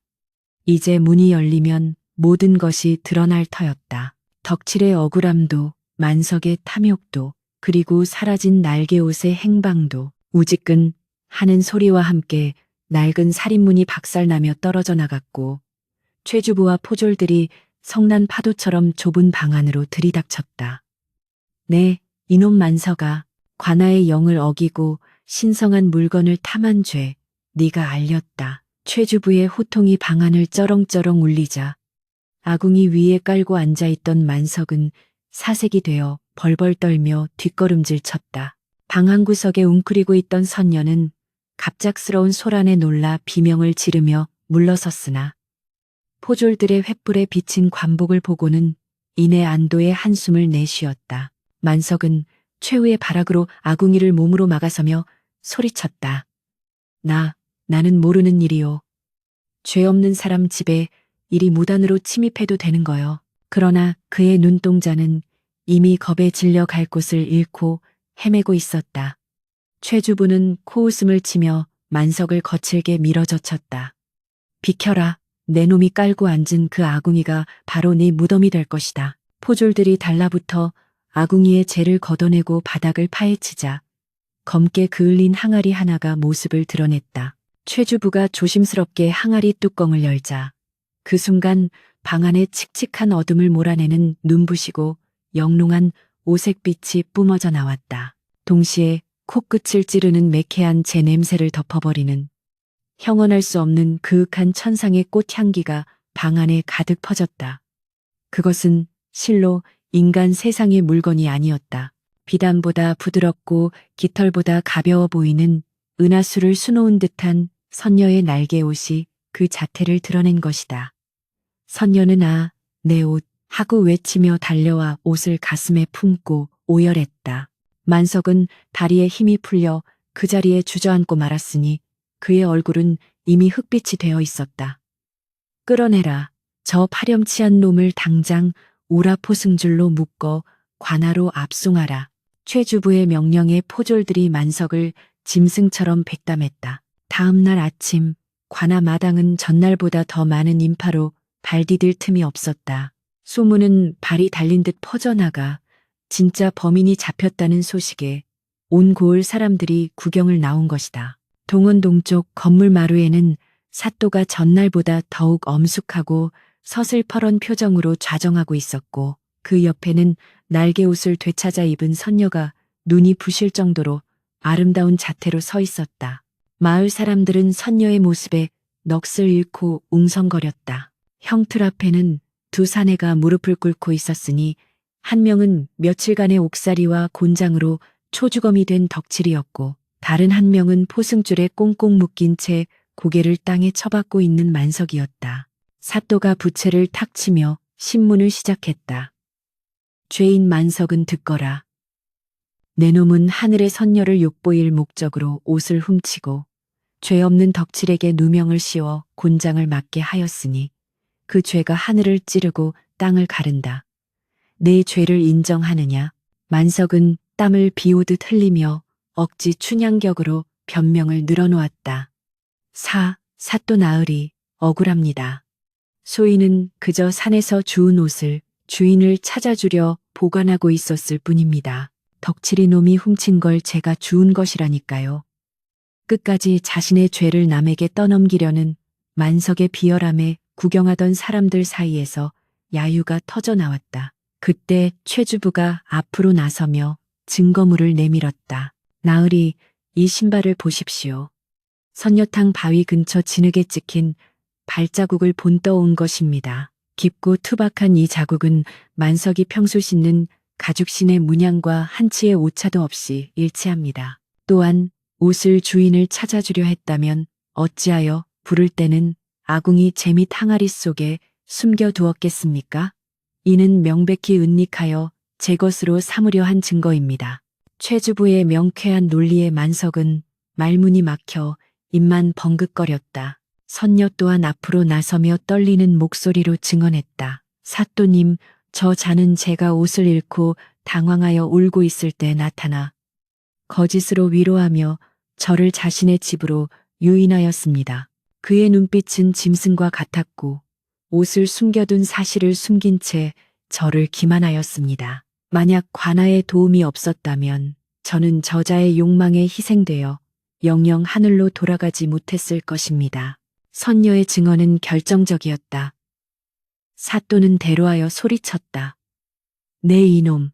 이제 문이 열리면 모든 것이 드러날 터였다. 덕칠의 억울함도, 만석의 탐욕도, 그리고 사라진 날개옷의 행방도, 우지끈 하는 소리와 함께 낡은 살인문이 박살나며 떨어져 나갔고 최주부와 포졸들이 성난 파도처럼 좁은 방 안으로 들이닥쳤다. 네, 이놈 만석아, 관아의 영을 어기고 신성한 물건을 탐한 죄, 네가 알렸다. 최주부의 호통이 방 안을 쩌렁쩌렁 울리자 아궁이 위에 깔고 앉아있던 만석은 사색이 되어 벌벌 떨며 뒷걸음질 쳤다. 방 한 구석에 웅크리고 있던 선녀는 갑작스러운 소란에 놀라 비명을 지르며 물러섰으나 포졸들의 횃불에 비친 관복을 보고는 이내 안도의 한숨을 내쉬었다. 만석은 최후의 발악으로 아궁이를 몸으로 막아서며 소리쳤다. 나는 모르는 일이요. 죄 없는 사람 집에 이리 무단으로 침입해도 되는 거요. 그러나 그의 눈동자는 이미 겁에 질려 갈 곳을 잃고 헤매고 있었다. 최주부는 코웃음을 치며 만석을 거칠게 밀어젖혔다. 비켜라. 내 놈이 깔고 앉은 그 아궁이가 바로 네 무덤이 될 것이다. 포졸들이 달라붙어 아궁이의 재를 걷어내고 바닥을 파헤치자 검게 그을린 항아리 하나가 모습을 드러냈다. 최주부가 조심스럽게 항아리 뚜껑을 열자 그 순간 방 안에 칙칙한 어둠을 몰아내는 눈부시고 영롱한 오색빛이 뿜어져 나왔다. 동시에 코끝을 찌르는 매캐한 재 냄새를 덮어버리는 형언할 수 없는 그윽한 천상의 꽃향기가 방 안에 가득 퍼졌다. 그것은 실로 인간 세상의 물건이 아니었다. 비단보다 부드럽고 깃털보다 가벼워 보이는 은하수를 수놓은 듯한 선녀의 날개옷이 그 자태를 드러낸 것이다. 선녀는 내 옷 하고 외치며 달려와 옷을 가슴에 품고 오열했다. 만석은 다리에 힘이 풀려 그 자리에 주저앉고 말았으니 그의 얼굴은 이미 흑빛이 되어 있었다. 끌어내라. 저 파렴치한 놈을 당장 오라포승줄로 묶어 관아로 압송하라. 최주부의 명령에 포졸들이 만석을 짐승처럼 백담했다. 다음 날 아침 관아 마당은 전날보다 더 많은 인파로 발디딜 틈이 없었다. 소문은 발이 달린 듯 퍼져나가 진짜 범인이 잡혔다는 소식에 온 고을 사람들이 구경을 나온 것이다. 동원 동쪽 건물 마루에는 사또가 전날보다 더욱 엄숙하고 서슬퍼런 표정으로 좌정하고 있었고 그 옆에는 날개옷을 되찾아 입은 선녀가 눈이 부실 정도로 아름다운 자태로 서 있었다. 마을 사람들은 선녀의 모습에 넋을 잃고 웅성거렸다. 형틀 앞에는 두 사내가 무릎을 꿇고 있었으니 한 명은 며칠간의 옥살이와 곤장으로 초주검이 된 덕칠이었고 다른 한 명은 포승줄에 꽁꽁 묶인 채 고개를 땅에 처박고 있는 만석이었다. 사또가 부채를 탁 치며 신문을 시작했다. 죄인 만석은 듣거라. 내 놈은 하늘의 선녀를 욕보일 목적으로 옷을 훔치고 죄 없는 덕칠에게 누명을 씌워 곤장을 맞게 하였으니 그 죄가 하늘을 찌르고 땅을 가른다. 내 죄를 인정하느냐? 만석은 땀을 비오듯 흘리며 억지 춘향격으로 변명을 늘어놓았다. 사또 나으리 억울합니다. 소인은 그저 산에서 주운 옷을 주인을 찾아주려 보관하고 있었을 뿐입니다. 덕칠이 놈이 훔친 걸 제가 주운 것이라니까요. 끝까지 자신의 죄를 남에게 떠넘기려는 만석의 비열함에 구경하던 사람들 사이에서 야유가 터져 나왔다. 그때 최주부가 앞으로 나서며 증거물을 내밀었다. 나으리, 이 신발을 보십시오. 선녀탕 바위 근처 진흙에 찍힌 발자국을 본떠온 것입니다. 깊고 투박한 이 자국은 만석이 평소 신는 가죽신의 문양과 한치의 오차도 없이 일치합니다. 또한 옷을 주인을 찾아주려 했다면 어찌하여 부를 때는 아궁이 재밋 항아리 속에 숨겨두었겠습니까? 이는 명백히 은닉하여 제 것으로 삼으려 한 증거입니다. 최주부의 명쾌한 논리에 만석은 말문이 막혀 입만 벙긋거렸다. 선녀 또한 앞으로 나서며 떨리는 목소리로 증언했다. 사또님, 저 자는 제가 옷을 잃고 당황하여 울고 있을 때 나타나 거짓으로 위로하며 저를 자신의 집으로 유인하였습니다. 그의 눈빛은 짐승과 같았고 옷을 숨겨둔 사실을 숨긴 채 저를 기만하였습니다. 만약 관아의 도움이 없었다면 저는 저자의 욕망에 희생되어 영영 하늘로 돌아가지 못했을 것입니다. 선녀의 증언은 결정적이었다. 사또는 대로하여 소리쳤다. 내 이놈.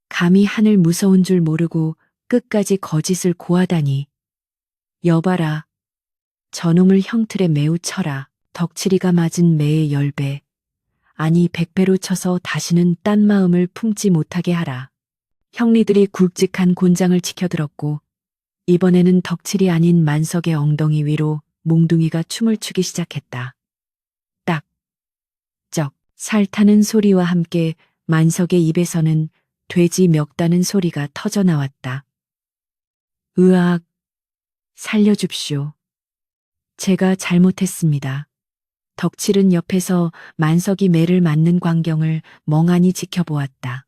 감히 하늘 무서운 줄 모르고 끝까지 거짓을 고하다니. 여봐라. 저놈을 형틀에 매우 쳐라. 덕칠이가 맞은 매의 10배. 아니 100배로 쳐서 다시는 딴 마음을 품지 못하게 하라. 형리들이 굵직한 곤장을 지켜들었고 이번에는 덕칠이 아닌 만석의 엉덩이 위로 몽둥이가 춤을 추기 시작했다. 딱, 쩍, 살 타는 소리와 함께 만석의 입에서는 돼지 멱다는 소리가 터져 나왔다. 으악, 살려줍시오. 제가 잘못했습니다. 덕칠은 옆에서 만석이 매를 맞는 광경을 멍하니 지켜보았다.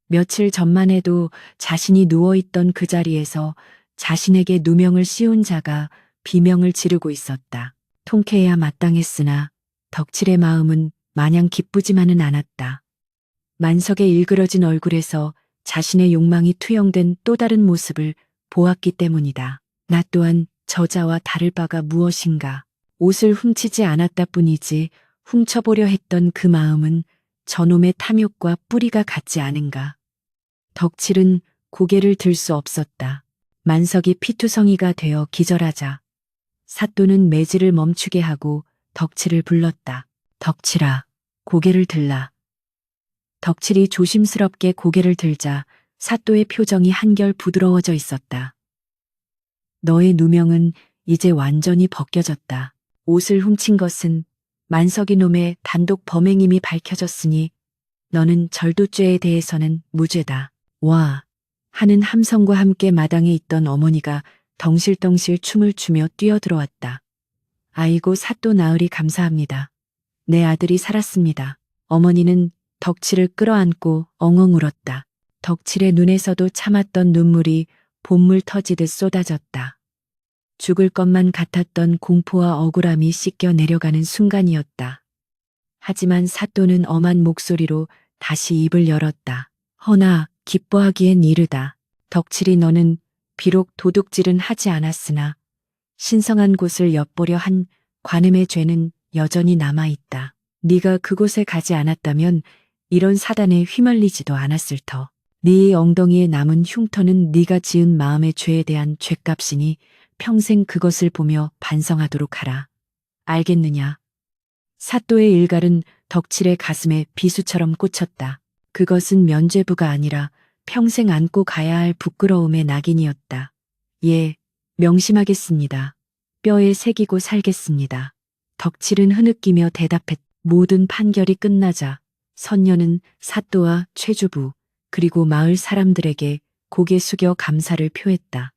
며칠 전만 해도 자신이 누워있던 그 자리에서 자신에게 누명을 씌운 자가 비명을 지르고 있었다. 통쾌해야 마땅했으나 덕칠의 마음은 마냥 기쁘지만은 않았다. 만석의 일그러진 얼굴에서 자신의 욕망이 투영된 또 다른 모습을 보았기 때문이다. 나 또한 저자와 다를 바가 무엇인가. 옷을 훔치지 않았다 뿐이지 훔쳐보려 했던 그 마음은 저놈의 탐욕과 뿌리가 같지 않은가. 덕칠은 고개를 들 수 없었다. 만석이 피투성이가 되어 기절하자 사또는 매질을 멈추게 하고 덕칠을 불렀다. 덕칠아, 고개를 들라. 덕칠이 조심스럽게 고개를 들자 사또의 표정이 한결 부드러워져 있었다. 너의 누명은 이제 완전히 벗겨졌다. 옷을 훔친 것은 만석이 놈의 단독 범행임이 밝혀졌으니 너는 절도죄에 대해서는 무죄다. 와! 하는 함성과 함께 마당에 있던 어머니가 덩실덩실 춤을 추며 뛰어들어왔다. 아이고 사또 나으리 감사합니다. 내 아들이 살았습니다. 어머니는 덕칠을 끌어안고 엉엉 울었다. 덕칠의 눈에서도 참았던 눈물이 봇물 터지듯 쏟아졌다. 죽을 것만 같았던 공포와 억울함이 씻겨 내려가는 순간이었다. 하지만 사또는 엄한 목소리로 다시 입을 열었다. 허나 기뻐하기엔 이르다. 덕칠이 너는 비록 도둑질은 하지 않았으나 신성한 곳을 엿보려 한 관음의 죄는 여전히 남아있다. 네가 그곳에 가지 않았다면 이런 사단에 휘말리지도 않았을 터. 네 엉덩이에 남은 흉터는 네가 지은 마음의 죄에 대한 죄값이니 평생 그것을 보며 반성하도록 하라. 알겠느냐? 사또의 일갈은 덕칠의 가슴에 비수처럼 꽂혔다. 그것은 면죄부가 아니라 평생 안고 가야 할 부끄러움의 낙인이었다. 예, 명심하겠습니다. 뼈에 새기고 살겠습니다. 덕칠은 흐느끼며 대답했다. 모든 판결이 끝나자 선녀는 사또와 최주부 그리고 마을 사람들에게 고개 숙여 감사를 표했다.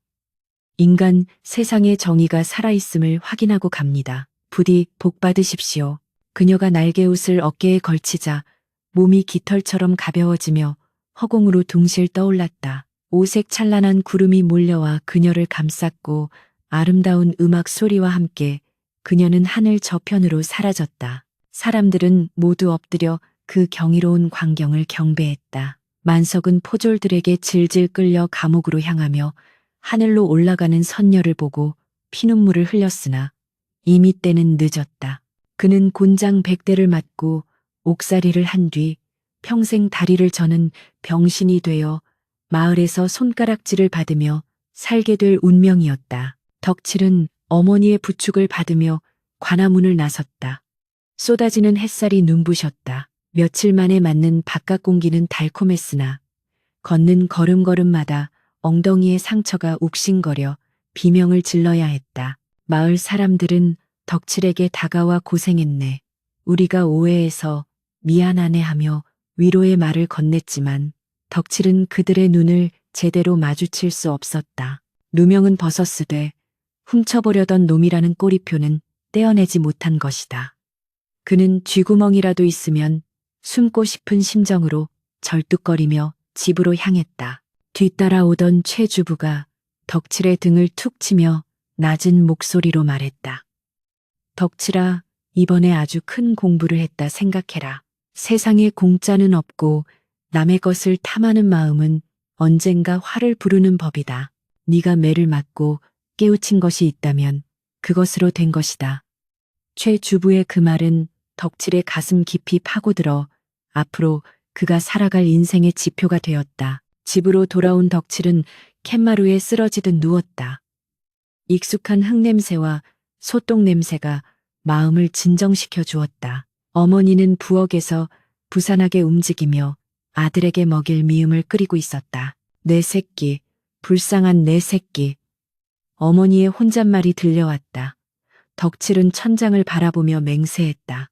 인간 세상의 정의가 살아있음을 확인하고 갑니다. 부디 복 받으십시오. 그녀가 날개옷을 어깨에 걸치자 몸이 깃털처럼 가벼워지며 허공으로 둥실 떠올랐다. 오색 찬란한 구름이 몰려와 그녀를 감쌌고 아름다운 음악 소리와 함께 그녀는 하늘 저편으로 사라졌다. 사람들은 모두 엎드려 그 경이로운 광경을 경배했다. 만석은 포졸들에게 질질 끌려 감옥으로 향하며 하늘로 올라가는 선녀를 보고 피눈물을 흘렸으나 이미 때는 늦었다. 그는 곤장 100대를 맞고 옥살이를 한 뒤 평생 다리를 저는 병신이 되어 마을에서 손가락질을 받으며 살게 될 운명이었다. 덕칠은 어머니의 부축을 받으며 관아문을 나섰다. 쏟아지는 햇살이 눈부셨다. 며칠 만에 맞는 바깥 공기는 달콤했으나 걷는 걸음걸음마다 엉덩이의 상처가 욱신거려 비명을 질러야 했다. 마을 사람들은 덕칠에게 다가와 고생했네. 우리가 오해해서 미안하네 하며 위로의 말을 건넸지만 덕칠은 그들의 눈을 제대로 마주칠 수 없었다. 누명은 벗었으되 훔쳐보려던 놈이라는 꼬리표는 떼어내지 못한 것이다. 그는 쥐구멍이라도 있으면 숨고 싶은 심정으로 절뚝거리며 집으로 향했다. 뒤따라오던 최 주부가 덕칠의 등을 툭 치며 낮은 목소리로 말했다. 덕칠아, 이번에 아주 큰 공부를 했다 생각해라. 세상에 공짜는 없고 남의 것을 탐하는 마음은 언젠가 화를 부르는 법이다. 네가 매를 맞고 깨우친 것이 있다면 그것으로 된 것이다. 최 주부의 그 말은 덕칠의 가슴 깊이 파고들어 앞으로 그가 살아갈 인생의 지표가 되었다. 집으로 돌아온 덕칠은 캔마루에 쓰러지듯 누웠다. 익숙한 흙냄새와 소똥 냄새가 마음을 진정시켜 주었다. 어머니는 부엌에서 부산하게 움직이며 아들에게 먹일 미음을 끓이고 있었다. 내 새끼, 불쌍한 내 새끼. 어머니의 혼잣말이 들려왔다. 덕칠은 천장을 바라보며 맹세했다.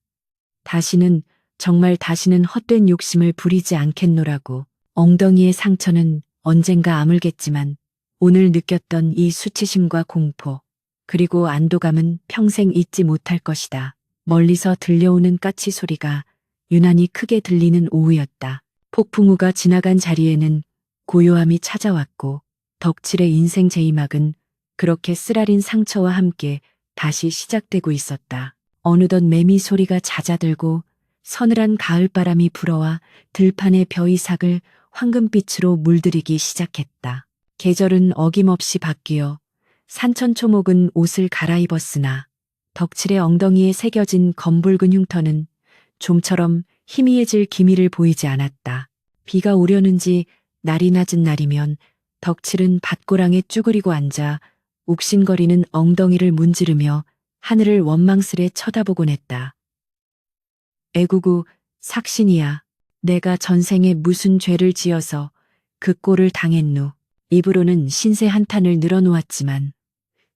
다시는, 정말 다시는 헛된 욕심을 부리지 않겠노라고. 엉덩이의 상처는 언젠가 아물겠지만 오늘 느꼈던 이 수치심과 공포, 그리고 안도감은 평생 잊지 못할 것이다. 멀리서 들려오는 까치 소리가 유난히 크게 들리는 오후였다. 폭풍우가 지나간 자리에는 고요함이 찾아왔고 덕칠의 인생 제2막은 그렇게 쓰라린 상처와 함께 다시 시작되고 있었다. 어느덧 매미 소리가 잦아들고 서늘한 가을바람이 불어와 들판의 벼이삭을 황금빛으로 물들이기 시작했다. 계절은 어김없이 바뀌어 산천초목은 옷을 갈아입었으나 덕칠의 엉덩이에 새겨진 검붉은 흉터는 좀처럼 희미해질 기미를 보이지 않았다. 비가 오려는지 날이 낮은 날이면 덕칠은 밭고랑에 쭈그리고 앉아 욱신거리는 엉덩이를 문지르며 하늘을 원망스레 쳐다보곤 했다. 애구구, 삭신이야. 내가 전생에 무슨 죄를 지어서 그 꼴을 당했누. 입으로는 신세 한탄을 늘어놓았지만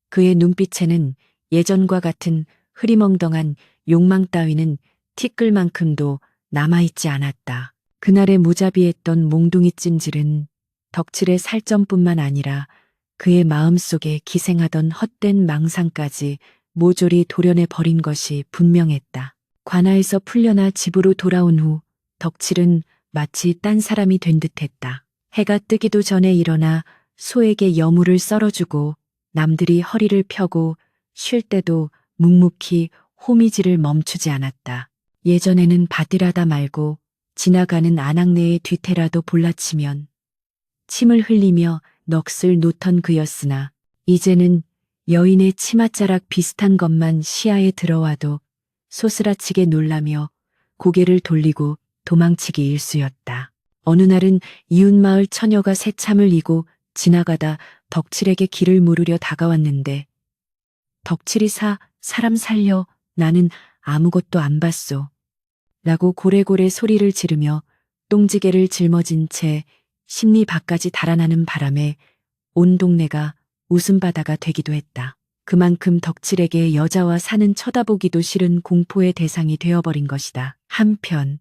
그의 눈빛에는 예전과 같은 흐리멍덩한 욕망 따위는 티끌만큼도 남아있지 않았다. 그날의 무자비했던 몽둥이 찜질은 덕칠의 살점뿐만 아니라 그의 마음속에 기생하던 헛된 망상까지 모조리 도려내 버린 것이 분명했다. 관아에서 풀려나 집으로 돌아온 후 덕칠은 마치 딴 사람이 된 듯했다. 해가 뜨기도 전에 일어나 소에게 여물을 썰어주고 남들이 허리를 펴고 쉴 때도 묵묵히 호미질을 멈추지 않았다. 예전에는 밭일하다 말고 지나가는 아낙네의 뒤태라도 볼라치면 침을 흘리며 넋을 놓던 그였으나 이제는 여인의 치맛자락 비슷한 것만 시야에 들어와도 소스라치게 놀라며 고개를 돌리고 도망치기 일쑤였다. 어느 날은 이웃마을 처녀가 새참을 이고 지나가다 덕칠에게 길을 물으려 다가왔는데 덕칠이 사람 살려 나는 아무것도 안 봤소. 라고 고래고래 소리를 지르며 똥지개를 짊어진 채 심리 밖까지 달아나는 바람에 온 동네가 웃음바다가 되기도 했다. 그만큼 덕칠에게 여자와 사는 쳐다보기도 싫은 공포의 대상이 되어버린 것이다. 한편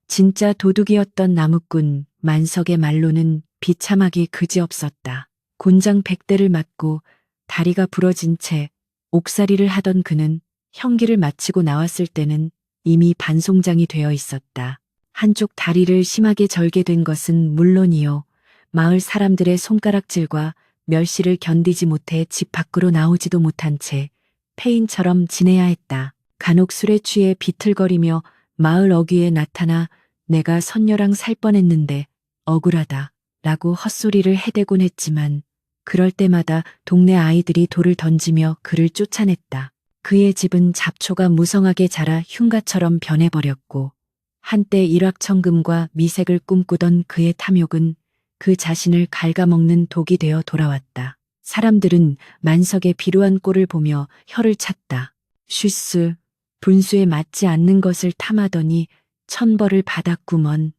진짜 도둑이었던 나무꾼 만석의 말로는 비참하기 그지없었다. 곤장 100대를 맞고 다리가 부러진 채 옥살이를 하던 그는 형기를 마치고 나왔을 때는 이미 반송장이 되어 있었다. 한쪽 다리를 심하게 절게 된 것은 물론이요. 마을 사람들의 손가락질과 멸시를 견디지 못해 집 밖으로 나오지도 못한 채 폐인처럼 지내야 했다. 간혹 술에 취해 비틀거리며 마을 어귀에 나타나 내가 선녀랑 살 뻔했는데 억울하다 라고 헛소리를 해대곤 했지만 그럴 때마다 동네 아이들이 돌을 던지며 그를 쫓아냈다. 그의 집은 잡초가 무성하게 자라 흉가처럼 변해버렸고 한때 일확천금과 미색을 꿈꾸던 그의 탐욕은 그 자신을 갉아먹는 독이 되어 돌아왔다. 사람들은 만석의 비루한 꼴을 보며 혀를 찼다. 쉬스, 분수에 맞지 않는 것을 탐하더니 천벌을 받았구먼.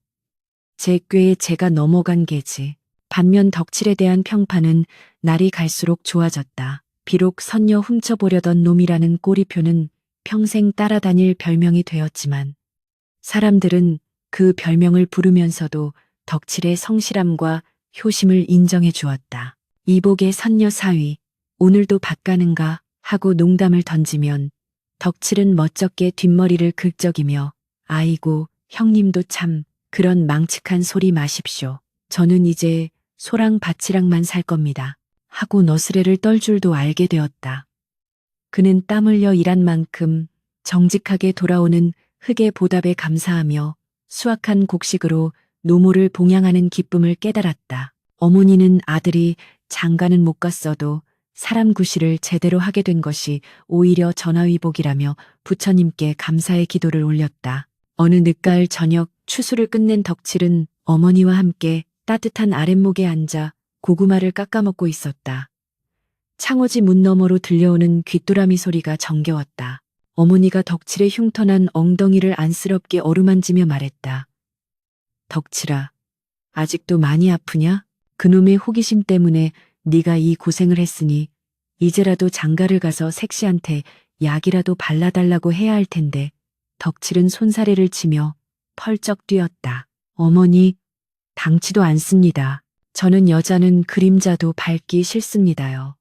제 꾀에 제가 넘어간 게지. 반면 덕칠에 대한 평판은 날이 갈수록 좋아졌다. 비록 선녀 훔쳐보려던 놈이라는 꼬리표는 평생 따라다닐 별명이 되었지만 사람들은 그 별명을 부르면서도 덕칠의 성실함과 효심을 인정해 주었다. 이복의 선녀 사위, 오늘도 밭 가는가 하고 농담을 던지면 덕칠은 멋쩍게 뒷머리를 긁적이며 아이고 형님도 참 그런 망측한 소리 마십시오. 저는 이제 소랑 밭이랑만 살 겁니다. 하고 너스레를 떨 줄도 알게 되었다. 그는 땀 흘려 일한 만큼 정직하게 돌아오는 흙의 보답에 감사하며 수확한 곡식으로 노모를 봉양하는 기쁨을 깨달았다. 어머니는 아들이 장가는 못 갔어도 사람 구실을 제대로 하게 된 것이 오히려 전화위복이라며 부처님께 감사의 기도를 올렸다. 어느 늦가을 저녁 추수를 끝낸 덕칠은 어머니와 함께 따뜻한 아랫목에 앉아 고구마를 깎아먹고 있었다. 창호지 문 너머로 들려오는 귀뚜라미 소리가 정겨웠다. 어머니가 덕칠의 흉터난 엉덩이를 안쓰럽게 어루만지며 말했다. 덕칠아, 아직도 많이 아프냐? 그놈의 호기심 때문에 네가 이 고생을 했으니 이제라도 장가를 가서 색시한테 약이라도 발라달라고 해야 할 텐데. 덕칠은 손사래를 치며 펄쩍 뛰었다. 어머니, 당치도 않습니다. 저는 여자는 그림자도 밟기 싫습니다요.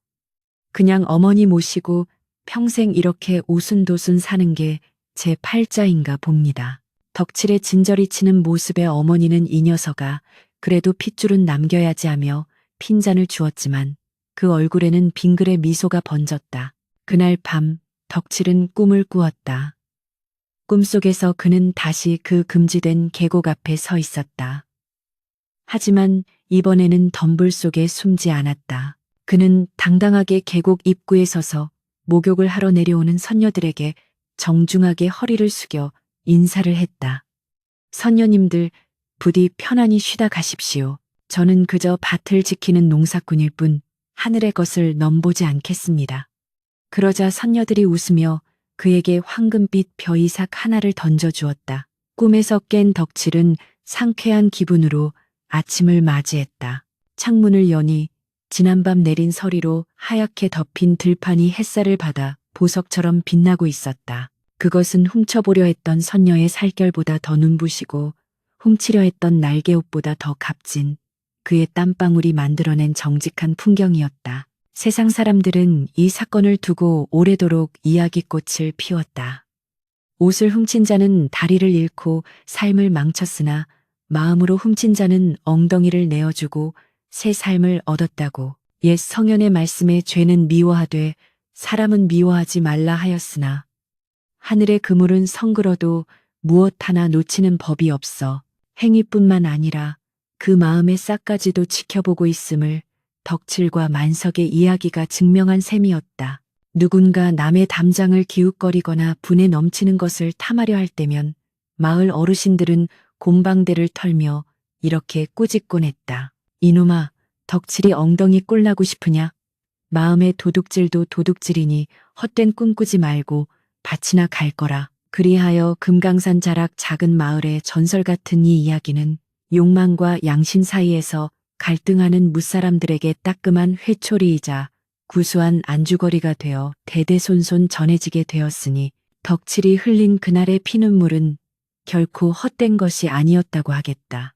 그냥 어머니 모시고 평생 이렇게 오순도순 사는 게 제 팔자인가 봅니다. 덕칠의 진저리 치는 모습에 어머니는 이 녀석아 그래도 핏줄은 남겨야지 하며 핀잔을 주었지만 그 얼굴에는 빙글의 미소가 번졌다. 그날 밤 덕칠은 꿈을 꾸었다. 꿈속에서 그는 다시 그 금지된 계곡 앞에 서 있었다. 하지만 이번에는 덤불 속에 숨지 않았다. 그는 당당하게 계곡 입구에 서서 목욕을 하러 내려오는 선녀들에게 정중하게 허리를 숙여 인사를 했다. 선녀님들, 부디 편안히 쉬다 가십시오. 저는 그저 밭을 지키는 농사꾼일 뿐 하늘의 것을 넘보지 않겠습니다. 그러자 선녀들이 웃으며 그에게 황금빛 벼이삭 하나를 던져주었다. 꿈에서 깬 덕칠은 상쾌한 기분으로 아침을 맞이했다. 창문을 여니 지난밤 내린 서리로 하얗게 덮인 들판이 햇살을 받아 보석처럼 빛나고 있었다. 그것은 훔쳐보려 했던 선녀의 살결보다 더 눈부시고 훔치려 했던 날개옷보다 더 값진 그의 땀방울이 만들어낸 정직한 풍경이었다. 세상 사람들은 이 사건을 두고 오래도록 이야기꽃을 피웠다. 옷을 훔친 자는 다리를 잃고 삶을 망쳤으나 마음으로 훔친 자는 엉덩이를 내어주고 새 삶을 얻었다고. 옛 성현의 말씀에 죄는 미워하되 사람은 미워하지 말라 하였으나 하늘의 그물은 성글어도 무엇 하나 놓치는 법이 없어 행위뿐만 아니라 그 마음의 싹까지도 지켜보고 있음을 덕칠과 만석의 이야기가 증명한 셈이었다. 누군가 남의 담장을 기웃거리거나 분에 넘치는 것을 탐하려 할 때면 마을 어르신들은 곰방대를 털며 이렇게 꾸짖곤 했다. 이놈아, 덕칠이 엉덩이 꼴나고 싶으냐? 마음의 도둑질도 도둑질이니 헛된 꿈 꾸지 말고 밭이나 갈 거라. 그리하여 금강산 자락 작은 마을의 전설 같은 이 이야기는 욕망과 양심 사이에서 갈등하는 무사람들에게 따끔한 회초리이자 구수한 안주거리가 되어 대대손손 전해지게 되었으니 덕칠이 흘린 그날의 피눈물은 결코 헛된 것이 아니었다고 하겠다.